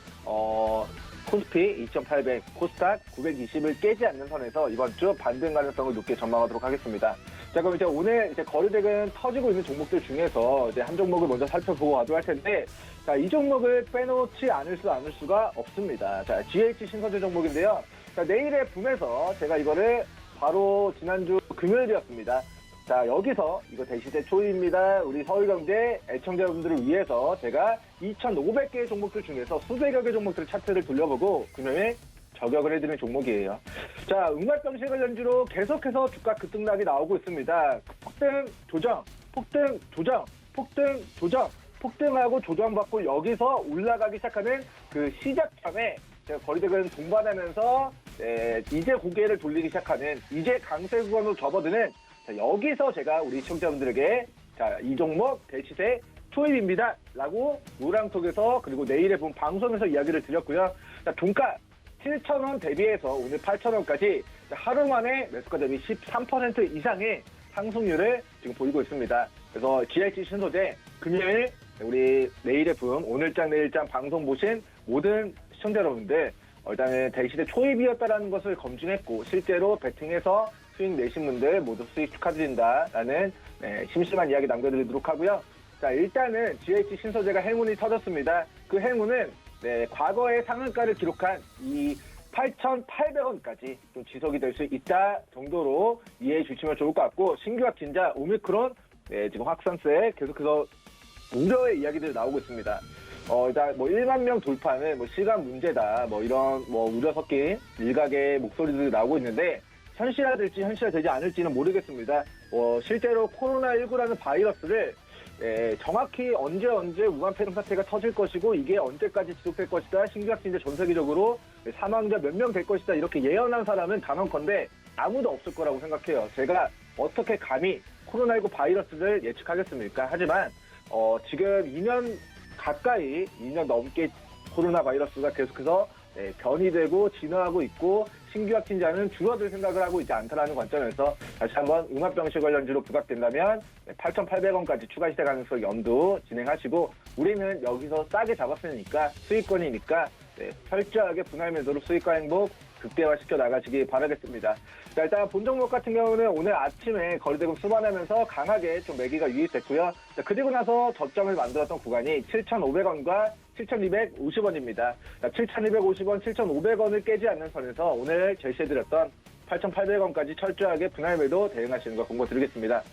Speaker 4: 코스피 2,800, 코스닥 920을 깨지 않는 선에서 이번 주 반등 가능성을 높게 전망하도록 하겠습니다. 자, 그럼 이제 오늘 이제 거래대금 터지고 있는 종목들 중에서 이제 한 종목을 먼저 살펴보고 가도록 할 텐데, 자, 이 종목을 빼놓지 않을 수가 없습니다. 자, GH 신선주 종목인데요. 자, 내일의 붐에서 제가 이거를 바로 지난주 금요일이었습니다. 자, 여기서 이거 대시대 초입니다. 우리 서울경제 애청자 여러분들을 위해서 제가 2,500개의 종목들 중에서 수백여 개 종목들 차트를 돌려보고 금요일 저격을 해드리는 종목이에요. 자, 음악병시 관련주로 계속해서 주가 급등락이 나오고 있습니다. 폭등 조정, 폭등 조정, 폭등 조정, 폭등하고 조정받고 여기서 올라가기 시작하는 그 시작점에 제가 거리대금 동반하면서 이제 고개를 돌리기 시작하는 이제 강세 구간으로 접어드는 여기서 제가 우리 시청자분들에게 이 종목 대시세 투입입니다 라고 노랑톡에서 그리고 내일에 본 방송에서 이야기를 드렸고요. 종가 7,000원 대비해서 오늘 8,000원까지 하루 만에 매수가 대비 13% 이상의 상승률을 지금 보이고 있습니다. 그래서 GIC 신소재 금요일 우리 내일의 분 오늘장 내일장 방송 보신 모든 시청자 여러분들 일단은 대시세 초입이었다라는 것을 검증했고 실제로 베팅해서 수익 내신 분들 모두 수익 축하드린다라는 심심한 이야기 남겨드리도록 하고요. 자, 일단은 GH 신소재가 행운이 터졌습니다. 그 행운은 과거의 상한가를 기록한 이 8,800원까지 좀 지속이 될 수 있다 정도로 이해해 주시면 좋을 것 같고 신규 확진자 오미크론 지금 확산세 계속해서 우려의 이야기들이 나오고 있습니다. 일단 1만 명 돌파는 시간 문제다 이런 우려 섞인 일각의 목소리들이 나오고 있는데 현실화될지 현실화되지 않을지는 모르겠습니다. 실제로 코로나19라는 바이러스를 정확히 언제 우한 폐렴 사태가 터질 것이고 이게 언제까지 지속될 것이다. 신규 확진자 전 세계적으로 사망자 몇 명 될 것이다. 이렇게 예언한 사람은 단언컨대 아무도 없을 거라고 생각해요. 제가 어떻게 감히 코로나19 바이러스를 예측하겠습니까? 하지만 지금 2년 가까이 2년 넘게 코로나 바이러스가 계속해서 변이되고 진화하고 있고 신규 확진자는 줄어들 생각을 하고 있지 않다라는 관점에서 다시 한번 음압병실 관련주로 부각된다면 8,800원까지 추가 시대 가능성 염두 진행하시고 우리는 여기서 싸게 잡았으니까 수익권이니까 철저하게 분할 매도로 수익과 행복 극대화시켜 나가시기 바라겠습니다. 자, 일단 본 종목 같은 경우는 오늘 아침에 거리대금 수반하면서 강하게 좀 매기가 유입됐고요. 자, 그리고 나서 저점을 만들었던 구간이 7,500원과 7,250원입니다. 7,250원, 7,500원을 깨지 않는 선에서 오늘 제시해드렸던 8,800원까지 철저하게 분할 매도 대응하시는 거 공고드리겠습니다.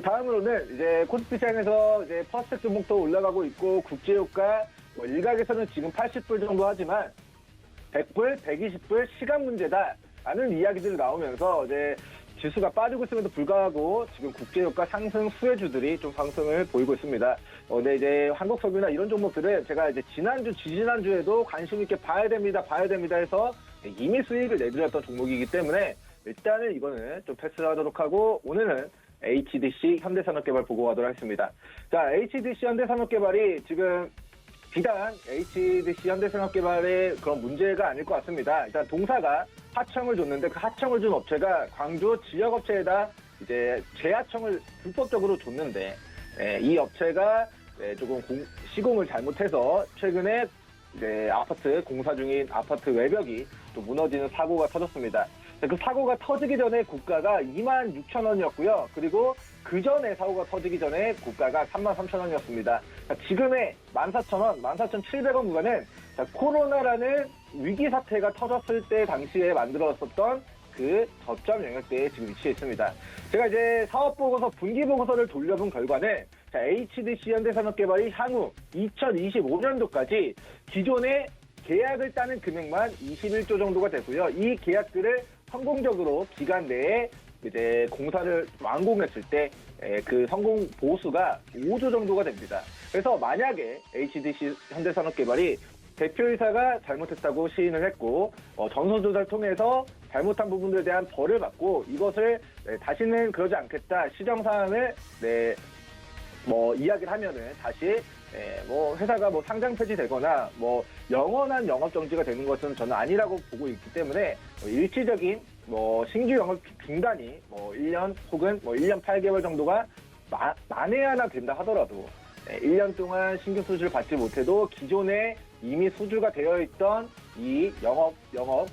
Speaker 4: 다음으로는 이제 코스피 시장에서 이제 퍼스펙 종목도 올라가고 있고 국제유가 일각에서는 지금 80불 정도 하지만 100불, 120불 시간 문제다라는 이야기들이 나오면서 이제 지수가 빠지고 있음에도 불구하고 지금 국제유가 상승 수혜주들이 좀 상승을 보이고 있습니다. 근데 이제 한국석유나 이런 종목들은 제가 이제 지난주, 지지난주에도 관심 있게 봐야 됩니다 해서 이미 수익을 내드렸던 종목이기 때문에 일단은 이거는 좀 패스를 하도록 하고 오늘은 HDC 현대산업개발 보고 가도록 하겠습니다. 자, HDC 현대산업개발이 지금 비단 HDC 현대산업개발의 그런 문제가 아닐 것 같습니다. 일단 동사가 하청을 줬는데 그 하청을 준 업체가 광주 지역업체에다 이제 재하청을 불법적으로 줬는데 이 업체가 조금 시공을 잘못해서 최근에 이제 아파트 공사 중인 아파트 외벽이 또 무너지는 사고가 터졌습니다. 그 사고가 터지기 전에 고가가 26,000원이었고요. 그리고 그 전에 사고가 터지기 전에 고가가 33,000원이었습니다. 지금의 14,000원, 14,700원 구간은 코로나라는 위기 사태가 터졌을 때 당시에 만들었었던 그 저점 영역대에 지금 위치해 있습니다. 제가 이제 사업보고서, 분기보고서를 돌려본 결과는 HDC 현대산업개발이 향후 2025년도까지 기존의 계약을 따는 금액만 21조 정도가 되고요. 이 계약들을 성공적으로 기간 내에 이제 공사를 완공했을 때 그 성공 보수가 5조 정도가 됩니다. 그래서 만약에 HDC 현대산업개발이 대표이사가 잘못했다고 시인을 했고 전수조사를 통해서 잘못한 부분들에 대한 벌을 받고 이것을 다시는 그러지 않겠다 시정사항을 이야기를 하면은 다시 회사가 상장 폐지되거나 영원한 영업 정지가 되는 것은 저는 아니라고 보고 있기 때문에 일시적인 신규 영업 중단이 1년 혹은 1년 8개월 정도가 만에 하나 된다 하더라도 1년 동안 신규 수주를 받지 못해도 기존에 이미 수주가 되어 있던 이 영업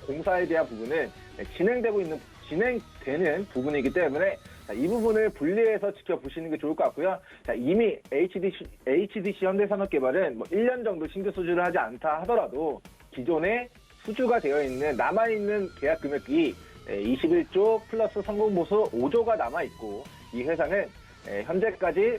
Speaker 4: 공사에 대한 부분은 진행되는 부분이기 때문에 이 부분을 분리해서 지켜보시는 게 좋을 것 같고요. 이미 HDC 현대산업개발은 1년 정도 신규 수주를 하지 않다 하더라도 기존에 수주가 되어 있는 남아있는 계약 금액이 21조 플러스 성공보수 5조가 남아있고 이 회사는 현재까지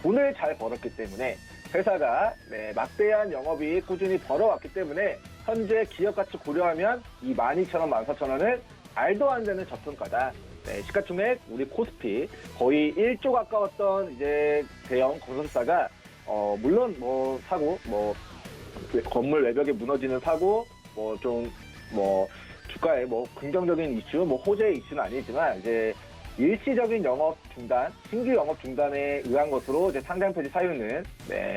Speaker 4: 돈을 잘 벌었기 때문에 회사가 막대한 영업이익 꾸준히 벌어왔기 때문에 현재 기업가치 고려하면 이 12,000원, 14,000원을 말도 안 되는 저평가다. 네, 시가총액 우리 코스피 거의 1조 가까웠던 이제 대형 건설사가 물론 뭐 사고 뭐 건물 외벽에 무너지는 사고 주가에 뭐 긍정적인 이슈, 뭐 호재 이슈는 아니지만 이제 일시적인 영업 중단, 신규 영업 중단에 의한 것으로 이제 상장 폐지 사유는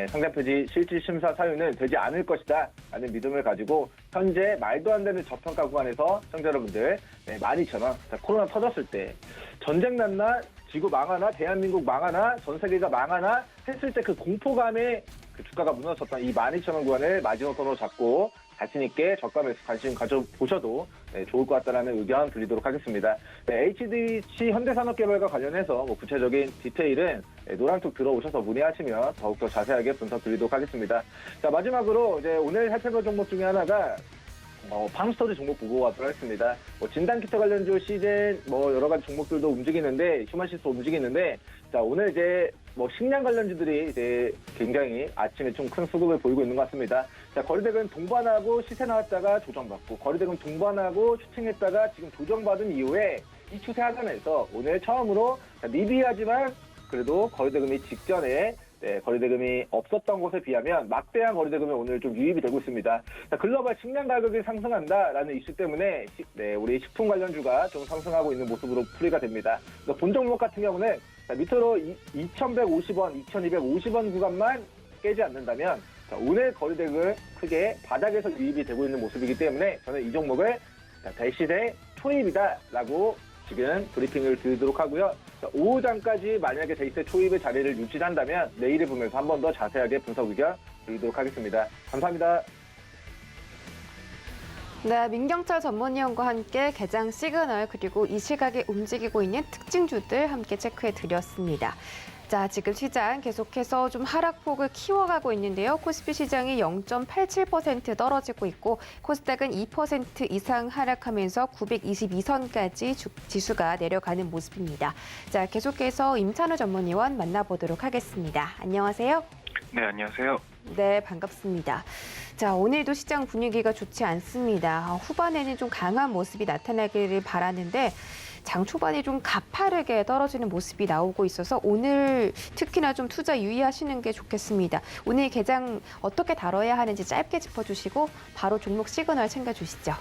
Speaker 4: 상장 폐지 실질 심사 사유는 되지 않을 것이다라는 믿음을 가지고 현재 말도 안 되는 저평가 구간에서 시청자 여러분들 12,000원. 코로나 터졌을 때 전쟁 났나, 지구 망하나, 대한민국 망하나, 전 세계가 망하나 했을 때 그 공포감에 그 주가가 무너졌던 이 12,000원 구간을 마지노선으로 잡고 자신 있게 저가 매수 관심 가져보셔도 좋을 것 같다는 의견 드리도록 하겠습니다. HDC 현대산업개발과 관련해서 뭐 구체적인 디테일은 노란톡 들어오셔서 문의하시면 더욱더 자세하게 분석 드리도록 하겠습니다. 자, 마지막으로 이제 오늘 살펴볼 종목 중에 하나가 팜스터디 종목 보고 가도록 하겠습니다. 진단키트 관련주 시즌 여러 가지 종목들도 움직이는데 휴먼시스 움직이는데 자, 오늘 이제 식량 관련주들이 이제 굉장히 아침에 좀 큰 수급을 보이고 있는 것 같습니다. 자, 거래대금 동반하고 시세 나왔다가 조정받고 거래대금 동반하고 추팅했다가 지금 조정받은 이후에 이 추세 하단에서 오늘 처음으로 미비하지만 그래도 거래대금이 직전에 거래대금이 없었던 것에 비하면 막대한 거래대금이 오늘 좀 유입이 되고 있습니다. 자, 글로벌 식량 가격이 상승한다라는 이슈 때문에 우리 식품 관련주가 좀 상승하고 있는 모습으로 풀이가 됩니다. 본 종목 같은 경우는 밑으로 2,150원, 2,250원 구간만 깨지 않는다면 오늘 거래대금을 크게 바닥에서 유입이 되고 있는 모습이기 때문에 저는 이 종목을 대시세 초입이다라고 지금 브리핑을 드리도록 하고요. 오후장까지 만약에 데이터 초입의 자리를 유지한다면 내일을 보면서 한 번 더 자세하게 분석 의견 드리도록 하겠습니다. 감사합니다.
Speaker 1: 네, 민경철 전문위원과 함께 개장 시그널 그리고 이 시각에 움직이고 있는 특징주들 함께 체크해 드렸습니다. 자, 지금 시장 계속해서 좀 하락폭을 키워가고 있는데요. 코스피 시장이 0.87% 떨어지고 있고 코스닥은 2% 이상 하락하면서 922선까지 지수가 내려가는 모습입니다. 자, 계속해서 임찬우 전문위원 만나보도록 하겠습니다. 안녕하세요.
Speaker 5: 네, 안녕하세요.
Speaker 1: 네, 반갑습니다. 자, 오늘도 시장 분위기가 좋지 않습니다. 후반에는 좀 강한 모습이 나타나기를 바라는데 장 초반에 좀 가파르게 떨어지는 모습이 나오고 있어서 오늘 특히나 좀 투자 유의하시는 게 좋겠습니다. 오늘 개장 어떻게 다뤄야 하는지 짧게 짚어주시고 바로 종목 시그널 챙겨주시죠.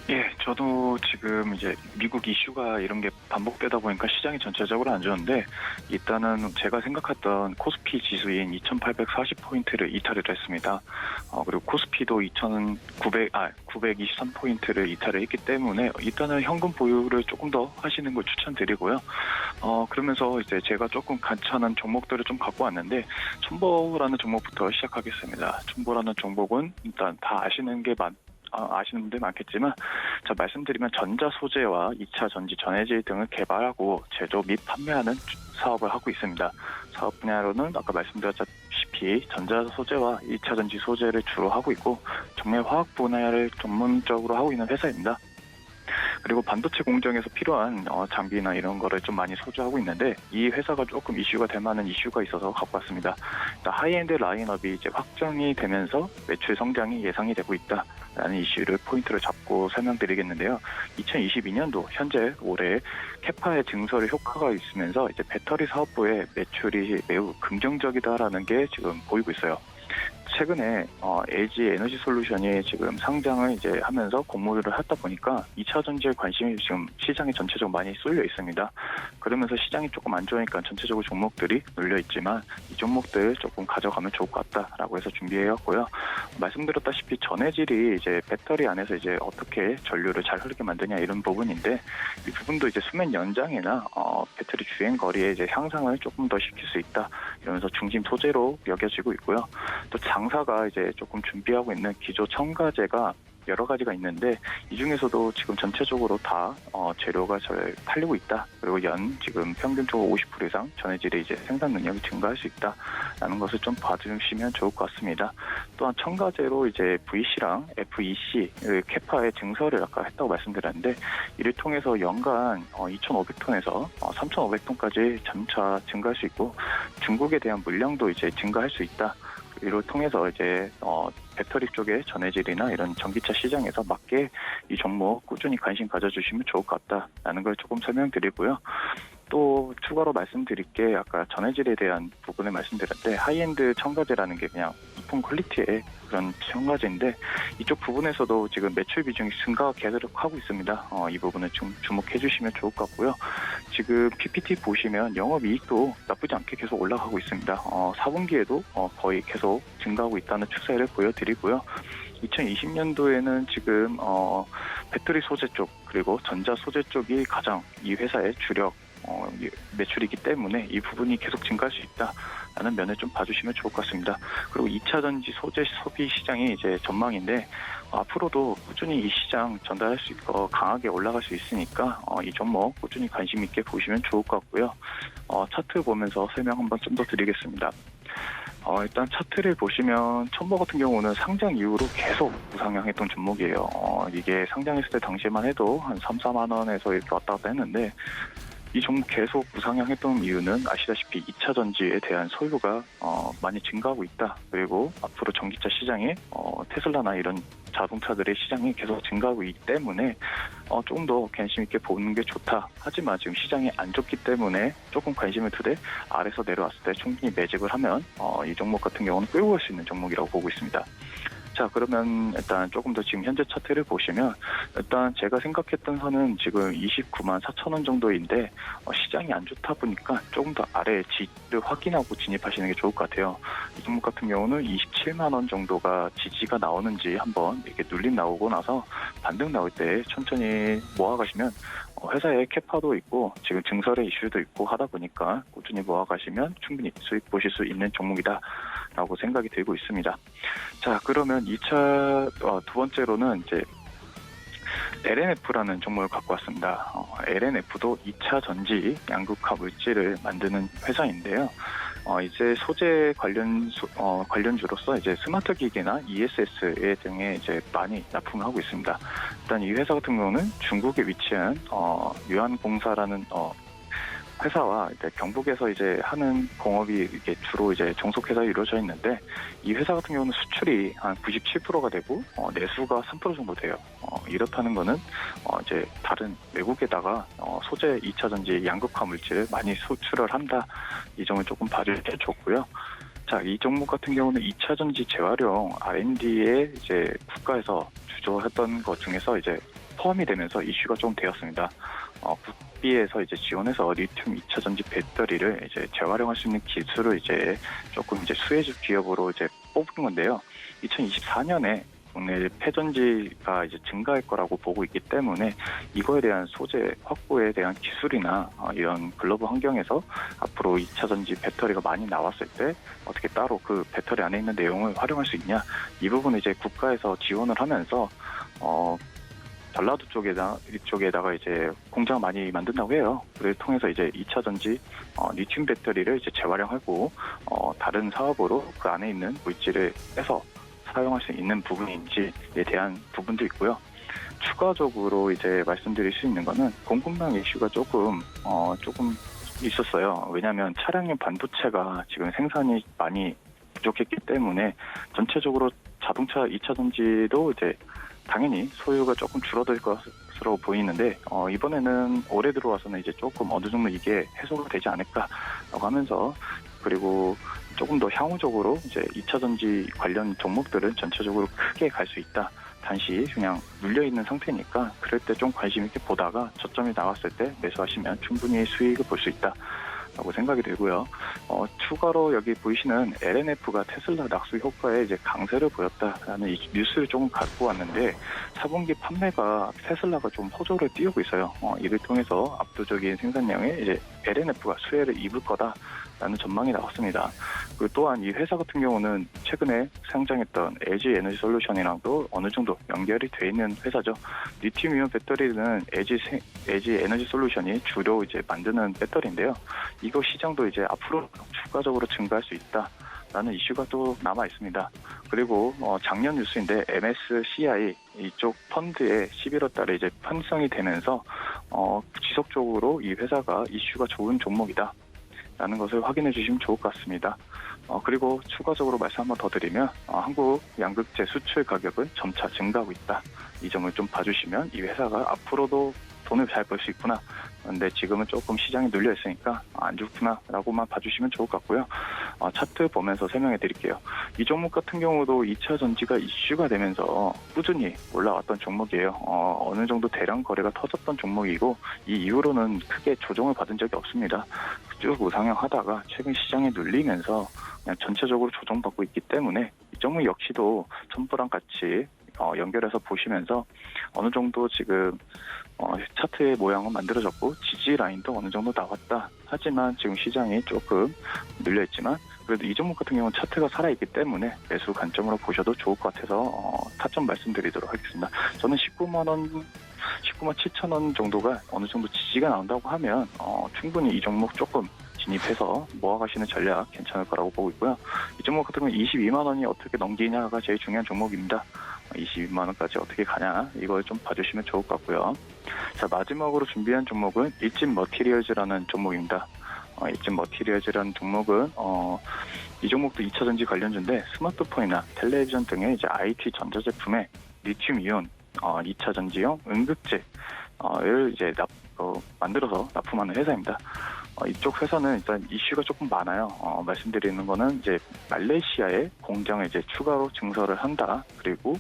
Speaker 5: 예, 저도 지금 이제 미국 이슈가 이런 게 반복되다 보니까 시장이 전체적으로 안 좋은데 일단은 제가 생각했던 코스피 지수인 2,840포인트를 이탈을 했습니다. 그리고 코스피도 923포인트를 이탈을 했기 때문에 일단은 현금 보유를 조금 더 하시는 걸 추천드리고요. 그러면서 이제 제가 조금 괜찮은 종목들을 좀 갖고 왔는데 첨보라는 종목부터 시작하겠습니다. 첨보라는 종목은 일단 다 아시는 분들 많겠지만 자, 말씀드리면 전자 소재와 2차 전지 전해질 등을 개발하고 제조 및 판매하는 사업을 하고 있습니다. 사업 분야로는 아까 말씀드렸다시피 전자 소재와 2차 전지 소재를 주로 하고 있고 정밀 화학 분야를 전문적으로 하고 있는 회사입니다. 그리고 반도체 공정에서 필요한 장비나 이런 거를 좀 많이 소주하고 있는데 이 회사가 조금 이슈가 될 만한 이슈가 있어서 갖고 왔습니다. 하이엔드 라인업이 이제 확정이 되면서 매출 성장이 예상이 되고 있다라는 이슈를 포인트를 잡고 설명드리겠는데요. 2022년도 현재 올해 캐파의 증설의 효과가 있으면서 이제 배터리 사업부의 매출이 매우 긍정적이다라는 게 지금 보이고 있어요. 최근에 LG 에너지 솔루션이 지금 상장을 이제 하면서 공모를 하다 보니까 2차 전지에 관심이 지금 시장에 전체적으로 많이 쏠려 있습니다. 그러면서 시장이 조금 안 좋으니까 전체적으로 종목들이 눌려 있지만 이 종목들 조금 가져가면 좋을 것 같다라고 해서 준비해왔고요. 말씀드렸다시피 전해질이 이제 배터리 안에서 이제 어떻게 전류를 잘 흐르게 만드냐 이런 부분인데 이 부분도 이제 수명 연장이나 배터리 주행 거리의 이제 향상을 조금 더 시킬 수 있다 이러면서 중심 소재로 여겨지고 있고요. 또 장사가 이제 조금 준비하고 있는 기조 첨가제가 여러 가지가 있는데 이 중에서도 지금 전체적으로 다 재료가 잘 팔리고 있다. 그리고 지금 평균적으로 50% 이상 전해질의 이제 생산 능력이 증가할 수 있다라는 것을 좀 봐주시면 좋을 것 같습니다. 또한 첨가제로 이제 VC랑 FEC 캐파의 증설을 아까 했다고 말씀드렸는데 이를 통해서 연간 2,500톤에서 3,500톤까지 점차 증가할 수 있고 중국에 대한 물량도 이제 증가할 수 있다. 이를 통해서 이제 배터리 쪽의 전해질이나 이런 전기차 시장에서 맞게 이 종목 꾸준히 관심 가져주시면 좋을 것 같다라는 걸 조금 설명드리고요. 또 추가로 말씀드릴 게 아까 전해질에 대한 부분을 말씀드렸는데 하이엔드 첨가제라는 게 그냥 높은 퀄리티의 그런 첨가제인데 이쪽 부분에서도 지금 매출 비중이 증가가 계속하고 있습니다. 이 부분을 좀 주목해 주시면 좋을 것 같고요. 지금 PPT 보시면 영업이익도 나쁘지 않게 계속 올라가고 있습니다. 4분기에도 거의 계속 증가하고 있다는 추세를 보여드리고요. 2020년도에는 지금 배터리 소재 쪽 그리고 전자 소재 쪽이 가장 이 회사의 주력 매출이기 때문에 이 부분이 계속 증가할 수 있다라는 면을 좀 봐주시면 좋을 것 같습니다. 그리고 2차 전지 소재 소비 시장이 이제 전망인데 앞으로도 꾸준히 이 시장 전달할 수 있고 강하게 올라갈 수 있으니까 이 종목 꾸준히 관심 있게 보시면 좋을 것 같고요. 차트 보면서 설명 한번 좀 더 드리겠습니다. 일단 차트를 보시면 첨보 같은 경우는 상장 이후로 계속 우상향했던 종목이에요. 이게 상장했을 때 당시에만 해도 한 3, 4만 원에서 이렇게 왔다 갔다 했는데 이 종목 계속 우상향했던 이유는 아시다시피 2차 전지에 대한 소유가 많이 증가하고 있다. 그리고 앞으로 전기차 시장에 테슬라나 이런 자동차들의 시장이 계속 증가하고 있기 때문에 조금 더 관심 있게 보는 게 좋다. 하지만 지금 시장이 안 좋기 때문에 조금 관심을 두되 아래서 내려왔을 때 충분히 매집을 하면 이 종목 같은 경우는 끌고 갈 수 있는 종목이라고 보고 있습니다. 자, 그러면 일단 조금 더 지금 현재 차트를 보시면 일단 제가 생각했던 선은 지금 29만 4천 원 정도인데 시장이 안 좋다 보니까 조금 더 아래 지지를 확인하고 진입하시는 게 좋을 것 같아요. 이 종목 같은 경우는 27만 원 정도가 지지가 나오는지 한번 이렇게 눌림 나오고 나서 반등 나올 때 천천히 모아가시면 회사에 캐파도 있고 지금 증설의 이슈도 있고 하다 보니까 꾸준히 모아가시면 충분히 수익 보실 수 있는 종목이다라고 생각이 들고 있습니다. 자, 그러면 2차 두 번째로는 이제 LNF라는 종목을 갖고 왔습니다. LNF도 2차 전지 양극화 물질을 만드는 회사인데요. 이제 소재 관련주로서 이제 스마트 기기나 ESS 등에 이제 많이 납품을 하고 있습니다. 일단 이 회사 같은 경우는 중국에 위치한 유한공사라는 회사와 이제 경북에서 이제 하는 공업이 이렇게 주로 이제 종속회사에 이루어져 있는데 이 회사 같은 경우는 수출이 한 97%가 되고 내수가 3% 정도 돼요. 이렇다는 거는 이제 다른 외국에다가 소재 2차 전지 양극화 물질을 많이 수출을 한다. 이 점을 조금 봐줄 게 좋고요. 자, 이 종목 같은 경우는 2차 전지 재활용 R&D에 이제 국가에서 주조했던 것 중에서 이제 포함이 되면서 이슈가 좀 되었습니다. 국비에서 이제 지원해서 리튬 2차 전지 배터리를 이제 재활용할 수 있는 기술을 이제 조금 이제 수혜주 기업으로 이제 뽑은 건데요. 2024년에 국내 폐전지가 이제 증가할 거라고 보고 있기 때문에 이거에 대한 소재 확보에 대한 기술이나 이런 글로벌 환경에서 앞으로 2차 전지 배터리가 많이 나왔을 때 어떻게 따로 그 배터리 안에 있는 내용을 활용할 수 있냐, 이 부분을 이제 국가에서 지원을 하면서 전라도 이쪽에다가 이제 공장 많이 만든다고 해요. 그를 통해서 이제 2차 전지 리튬 배터리를 이제 재활용하고 다른 사업으로 그 안에 있는 물질을 빼서 사용할 수 있는 부분인지에 대한 부분도 있고요. 추가적으로 이제 말씀드릴 수 있는 거는 공급망 이슈가 조금 있었어요. 왜냐하면 차량용 반도체가 지금 생산이 많이 부족했기 때문에 전체적으로 자동차 2차 전지도 이제 당연히 소유가 조금 줄어들 것으로 보이는데 이번에는 올해 들어와서는 이제 조금 어느 정도 이게 해소가 되지 않을까라고 하면서, 그리고 조금 더 향후적으로 이제 2차 전지 관련 종목들은 전체적으로 크게 갈 수 있다. 단시 그냥 눌려 있는 상태니까 그럴 때 좀 관심 있게 보다가 저점이 나왔을 때 매수하시면 충분히 수익을 볼 수 있다. 라고 생각이 들고요. 추가로 여기 보이시는 LNF가 테슬라 낙수 효과에 이제 강세를 보였다라는 이 뉴스를 조금 갖고 왔는데 4분기 판매가 테슬라가 좀 호조를 띄우고 있어요. 이를 통해서 압도적인 생산량에 이제 LNF가 수혜를 입을 거다라는 전망이 나왔습니다. 그리고 또한 이 회사 같은 경우는 최근에 상장했던 LG 에너지 솔루션이랑도 어느 정도 연결이 돼 있는 회사죠. 리튬이온 배터리는 LG 에너지 솔루션이 주로 이제 만드는 배터리인데요. 이거 시장도 이제 앞으로 추가적으로 증가할 수 있다라는 이슈가 또 남아 있습니다. 그리고 작년 뉴스인데 MSCI 이쪽 펀드에 11월 달에 이제 편성이 되면서 지속적으로 이 회사가 이슈가 좋은 종목이다 라는 것을 확인해 주시면 좋을 것 같습니다. 그리고 추가적으로 말씀 한번 더 드리면 한국 양극재 수출 가격은 점차 증가하고 있다. 이 점을 좀 봐주시면 이 회사가 앞으로도 돈을 잘 벌 수 있구나. 그런데 지금은 조금 시장이 눌려 있으니까 안 좋구나라고만 봐주시면 좋을 것 같고요. 차트 보면서 설명해 드릴게요. 이 종목 같은 경우도 2차 전지가 이슈가 되면서 꾸준히 올라왔던 종목이에요. 어느 정도 대량 거래가 터졌던 종목이고 이 이후로는 크게 조정을 받은 적이 없습니다. 쭉 우상향하다가 최근 시장에 눌리면서 그냥 전체적으로 조정받고 있기 때문에 이 종목 역시도 첨보랑 같이 연결해서 보시면서 어느 정도 지금 차트의 모양은 만들어졌고 지지 라인도 어느 정도 나왔다. 하지만 지금 시장이 조금 눌려있지만 그래도 이 종목 같은 경우는 차트가 살아있기 때문에 매수 관점으로 보셔도 좋을 것 같아서 타점 말씀드리도록 하겠습니다. 저는 19만 7천 원 정도가 어느 정도 지지가 나온다고 하면 충분히 이 종목 조금 진입해서 모아가시는 전략 괜찮을 거라고 보고 있고요. 이 종목 같은 경우는 22만 원이 어떻게 넘기냐가 제일 중요한 종목입니다. 22만 원까지 어떻게 가냐 이걸 좀 봐주시면 좋을 것 같고요. 자, 마지막으로 준비한 종목은 일진 머티리얼즈라는 종목입니다. 일진 머티리얼즈라는 종목은 이 종목도 2차 전지 관련주인데 스마트폰이나 텔레비전 등의 이제 IT 전자제품에 리튬 이온 2차 전지용 음극재를 이제 만들어서 납품하는 회사입니다. 이쪽 회사는 일단 이슈가 조금 많아요. 말씀드리는 거는 이제 말레이시아에 공장을 이제 추가로 증설을 한다. 그리고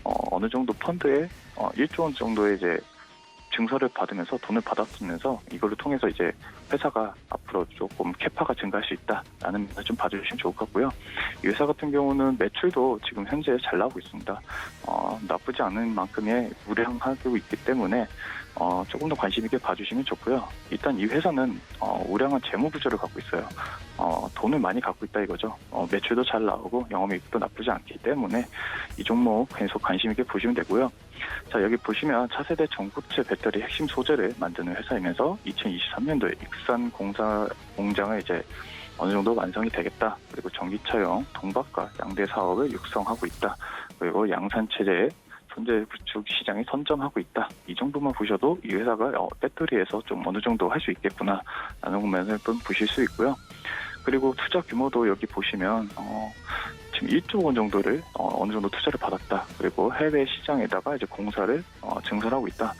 Speaker 5: 어느 정도 펀드에 1조 원 정도의 이제 증설을 받으면서 돈을 받았으면서 이걸로 통해서 이제 회사가 앞으로 조금 캐파가 증가할 수 있다라는 면을 좀 봐주시면 좋을 것 같고요. 이 회사 같은 경우는 매출도 지금 현재 잘 나오고 있습니다. 나쁘지 않은 만큼의 우량하고 있기 때문에 조금 더 관심 있게 봐주시면 좋고요. 일단 이 회사는 우량한 재무 구조를 갖고 있어요. 돈을 많이 갖고 있다 이거죠. 매출도 잘 나오고 영업이익도 나쁘지 않기 때문에 이 종목 계속 관심 있게 보시면 되고요. 자, 여기 보시면 차세대 전고체 배터리 핵심 소재를 만드는 회사이면서 2023년도에 익산 공장을 이제 어느 정도 완성이 되겠다. 그리고 전기차용 동박과 양대 사업을 육성하고 있다. 그리고 양산체제 현재 구축 시장에 선점하고 있다. 이 정도만 보셔도 이 회사가 배터리에서 좀 어느 정도 할 수 있겠구나라는 면을 좀 보실 수 있고요. 그리고 투자 규모도 여기 보시면 지금 1조 원 정도를 어느 정도 투자를 받았다. 그리고 해외 시장에다가 이제 공사를 증설하고 있다.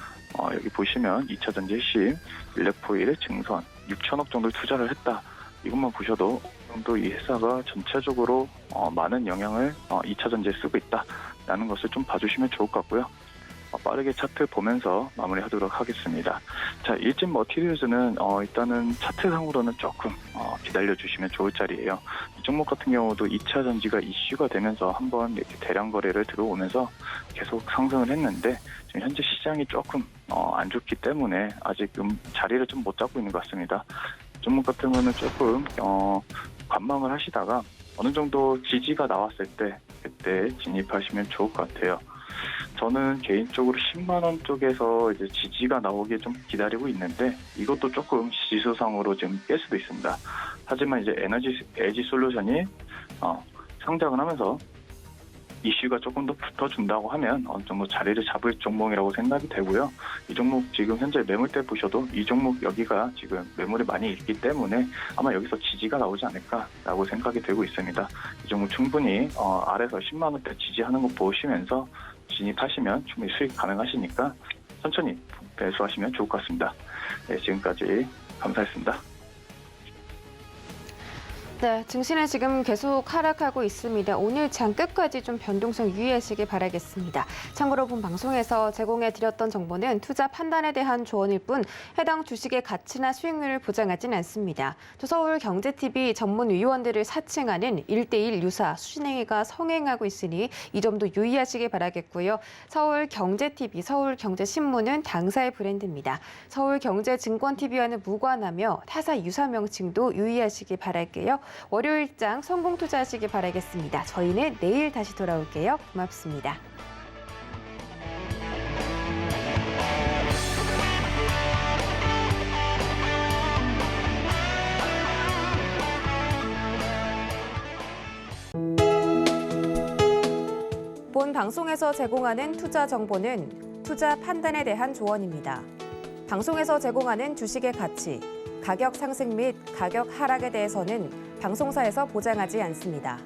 Speaker 5: 여기 보시면 2차 전지 핵심 일렉포일 증선 6천억 정도를 투자를 했다. 이것만 보셔도 정도 이 회사가 전체적으로 많은 영향을 2차 전지에 쓰고 있다라는 것을 좀 봐주시면 좋을 것 같고요. 빠르게 차트 보면서 마무리하도록 하겠습니다. 자, 일진 머티리얼즈는 일단은 차트상으로는 조금 기다려주시면 좋을 자리예요. 이 종목 같은 경우도 2차 전지가 이슈가 되면서 한번 이렇게 대량 거래를 들어오면서 계속 상승을 했는데 지금 현재 시장이 조금 안 좋기 때문에 아직 자리를 좀 못 잡고 있는 것 같습니다. 종목 같은 거는 조금 관망을 하시다가 어느 정도 지지가 나왔을 때 그때 진입하시면 좋을 것 같아요. 저는 개인적으로 10만 원 쪽에서 이제 지지가 나오게 좀 기다리고 있는데 이것도 조금 지수상으로 좀 깰 수도 있습니다. 하지만 이제 에지 솔루션이 상장을 하면서 이슈가 조금 더 붙어준다고 하면 어느 정도 자리를 잡을 종목이라고 생각이 되고요. 이 종목 지금 현재 매물대 보셔도 이 종목 여기가 지금 매물이 많이 있기 때문에 아마 여기서 지지가 나오지 않을까라고 생각이 되고 있습니다. 이 종목 충분히 아래에서 10만 원대 지지하는 거 보시면서 진입하시면 충분히 수익 가능하시니까 천천히 매수하시면 좋을 것 같습니다. 네, 지금까지 감사했습니다.
Speaker 1: 네, 증시는 지금 계속 하락하고 있습니다. 오늘 장 끝까지 좀 변동성 유의하시길 바라겠습니다. 참고로 본 방송에서 제공해드렸던 정보는 투자 판단에 대한 조언일 뿐 해당 주식의 가치나 수익률을 보장하진 않습니다. 또 서울경제TV 전문 위원들을 사칭하는 1:1 유사 수신행위가 성행하고 있으니 이 점도 유의하시길 바라겠고요. 서울경제TV, 서울경제신문은 당사의 브랜드입니다. 서울경제증권TV와는 무관하며 타사 유사 명칭도 유의하시길 바랄게요. 월요일장 성공 투자하시길 바라겠습니다. 저희는 내일 다시 돌아올게요. 고맙습니다. 본 방송에서 제공하는 투자 정보는 투자 판단에 대한 조언입니다. 방송에서 제공하는 주식의 가치, 가격 상승 및 가격 하락에 대해서는 방송사에서 보장하지 않습니다.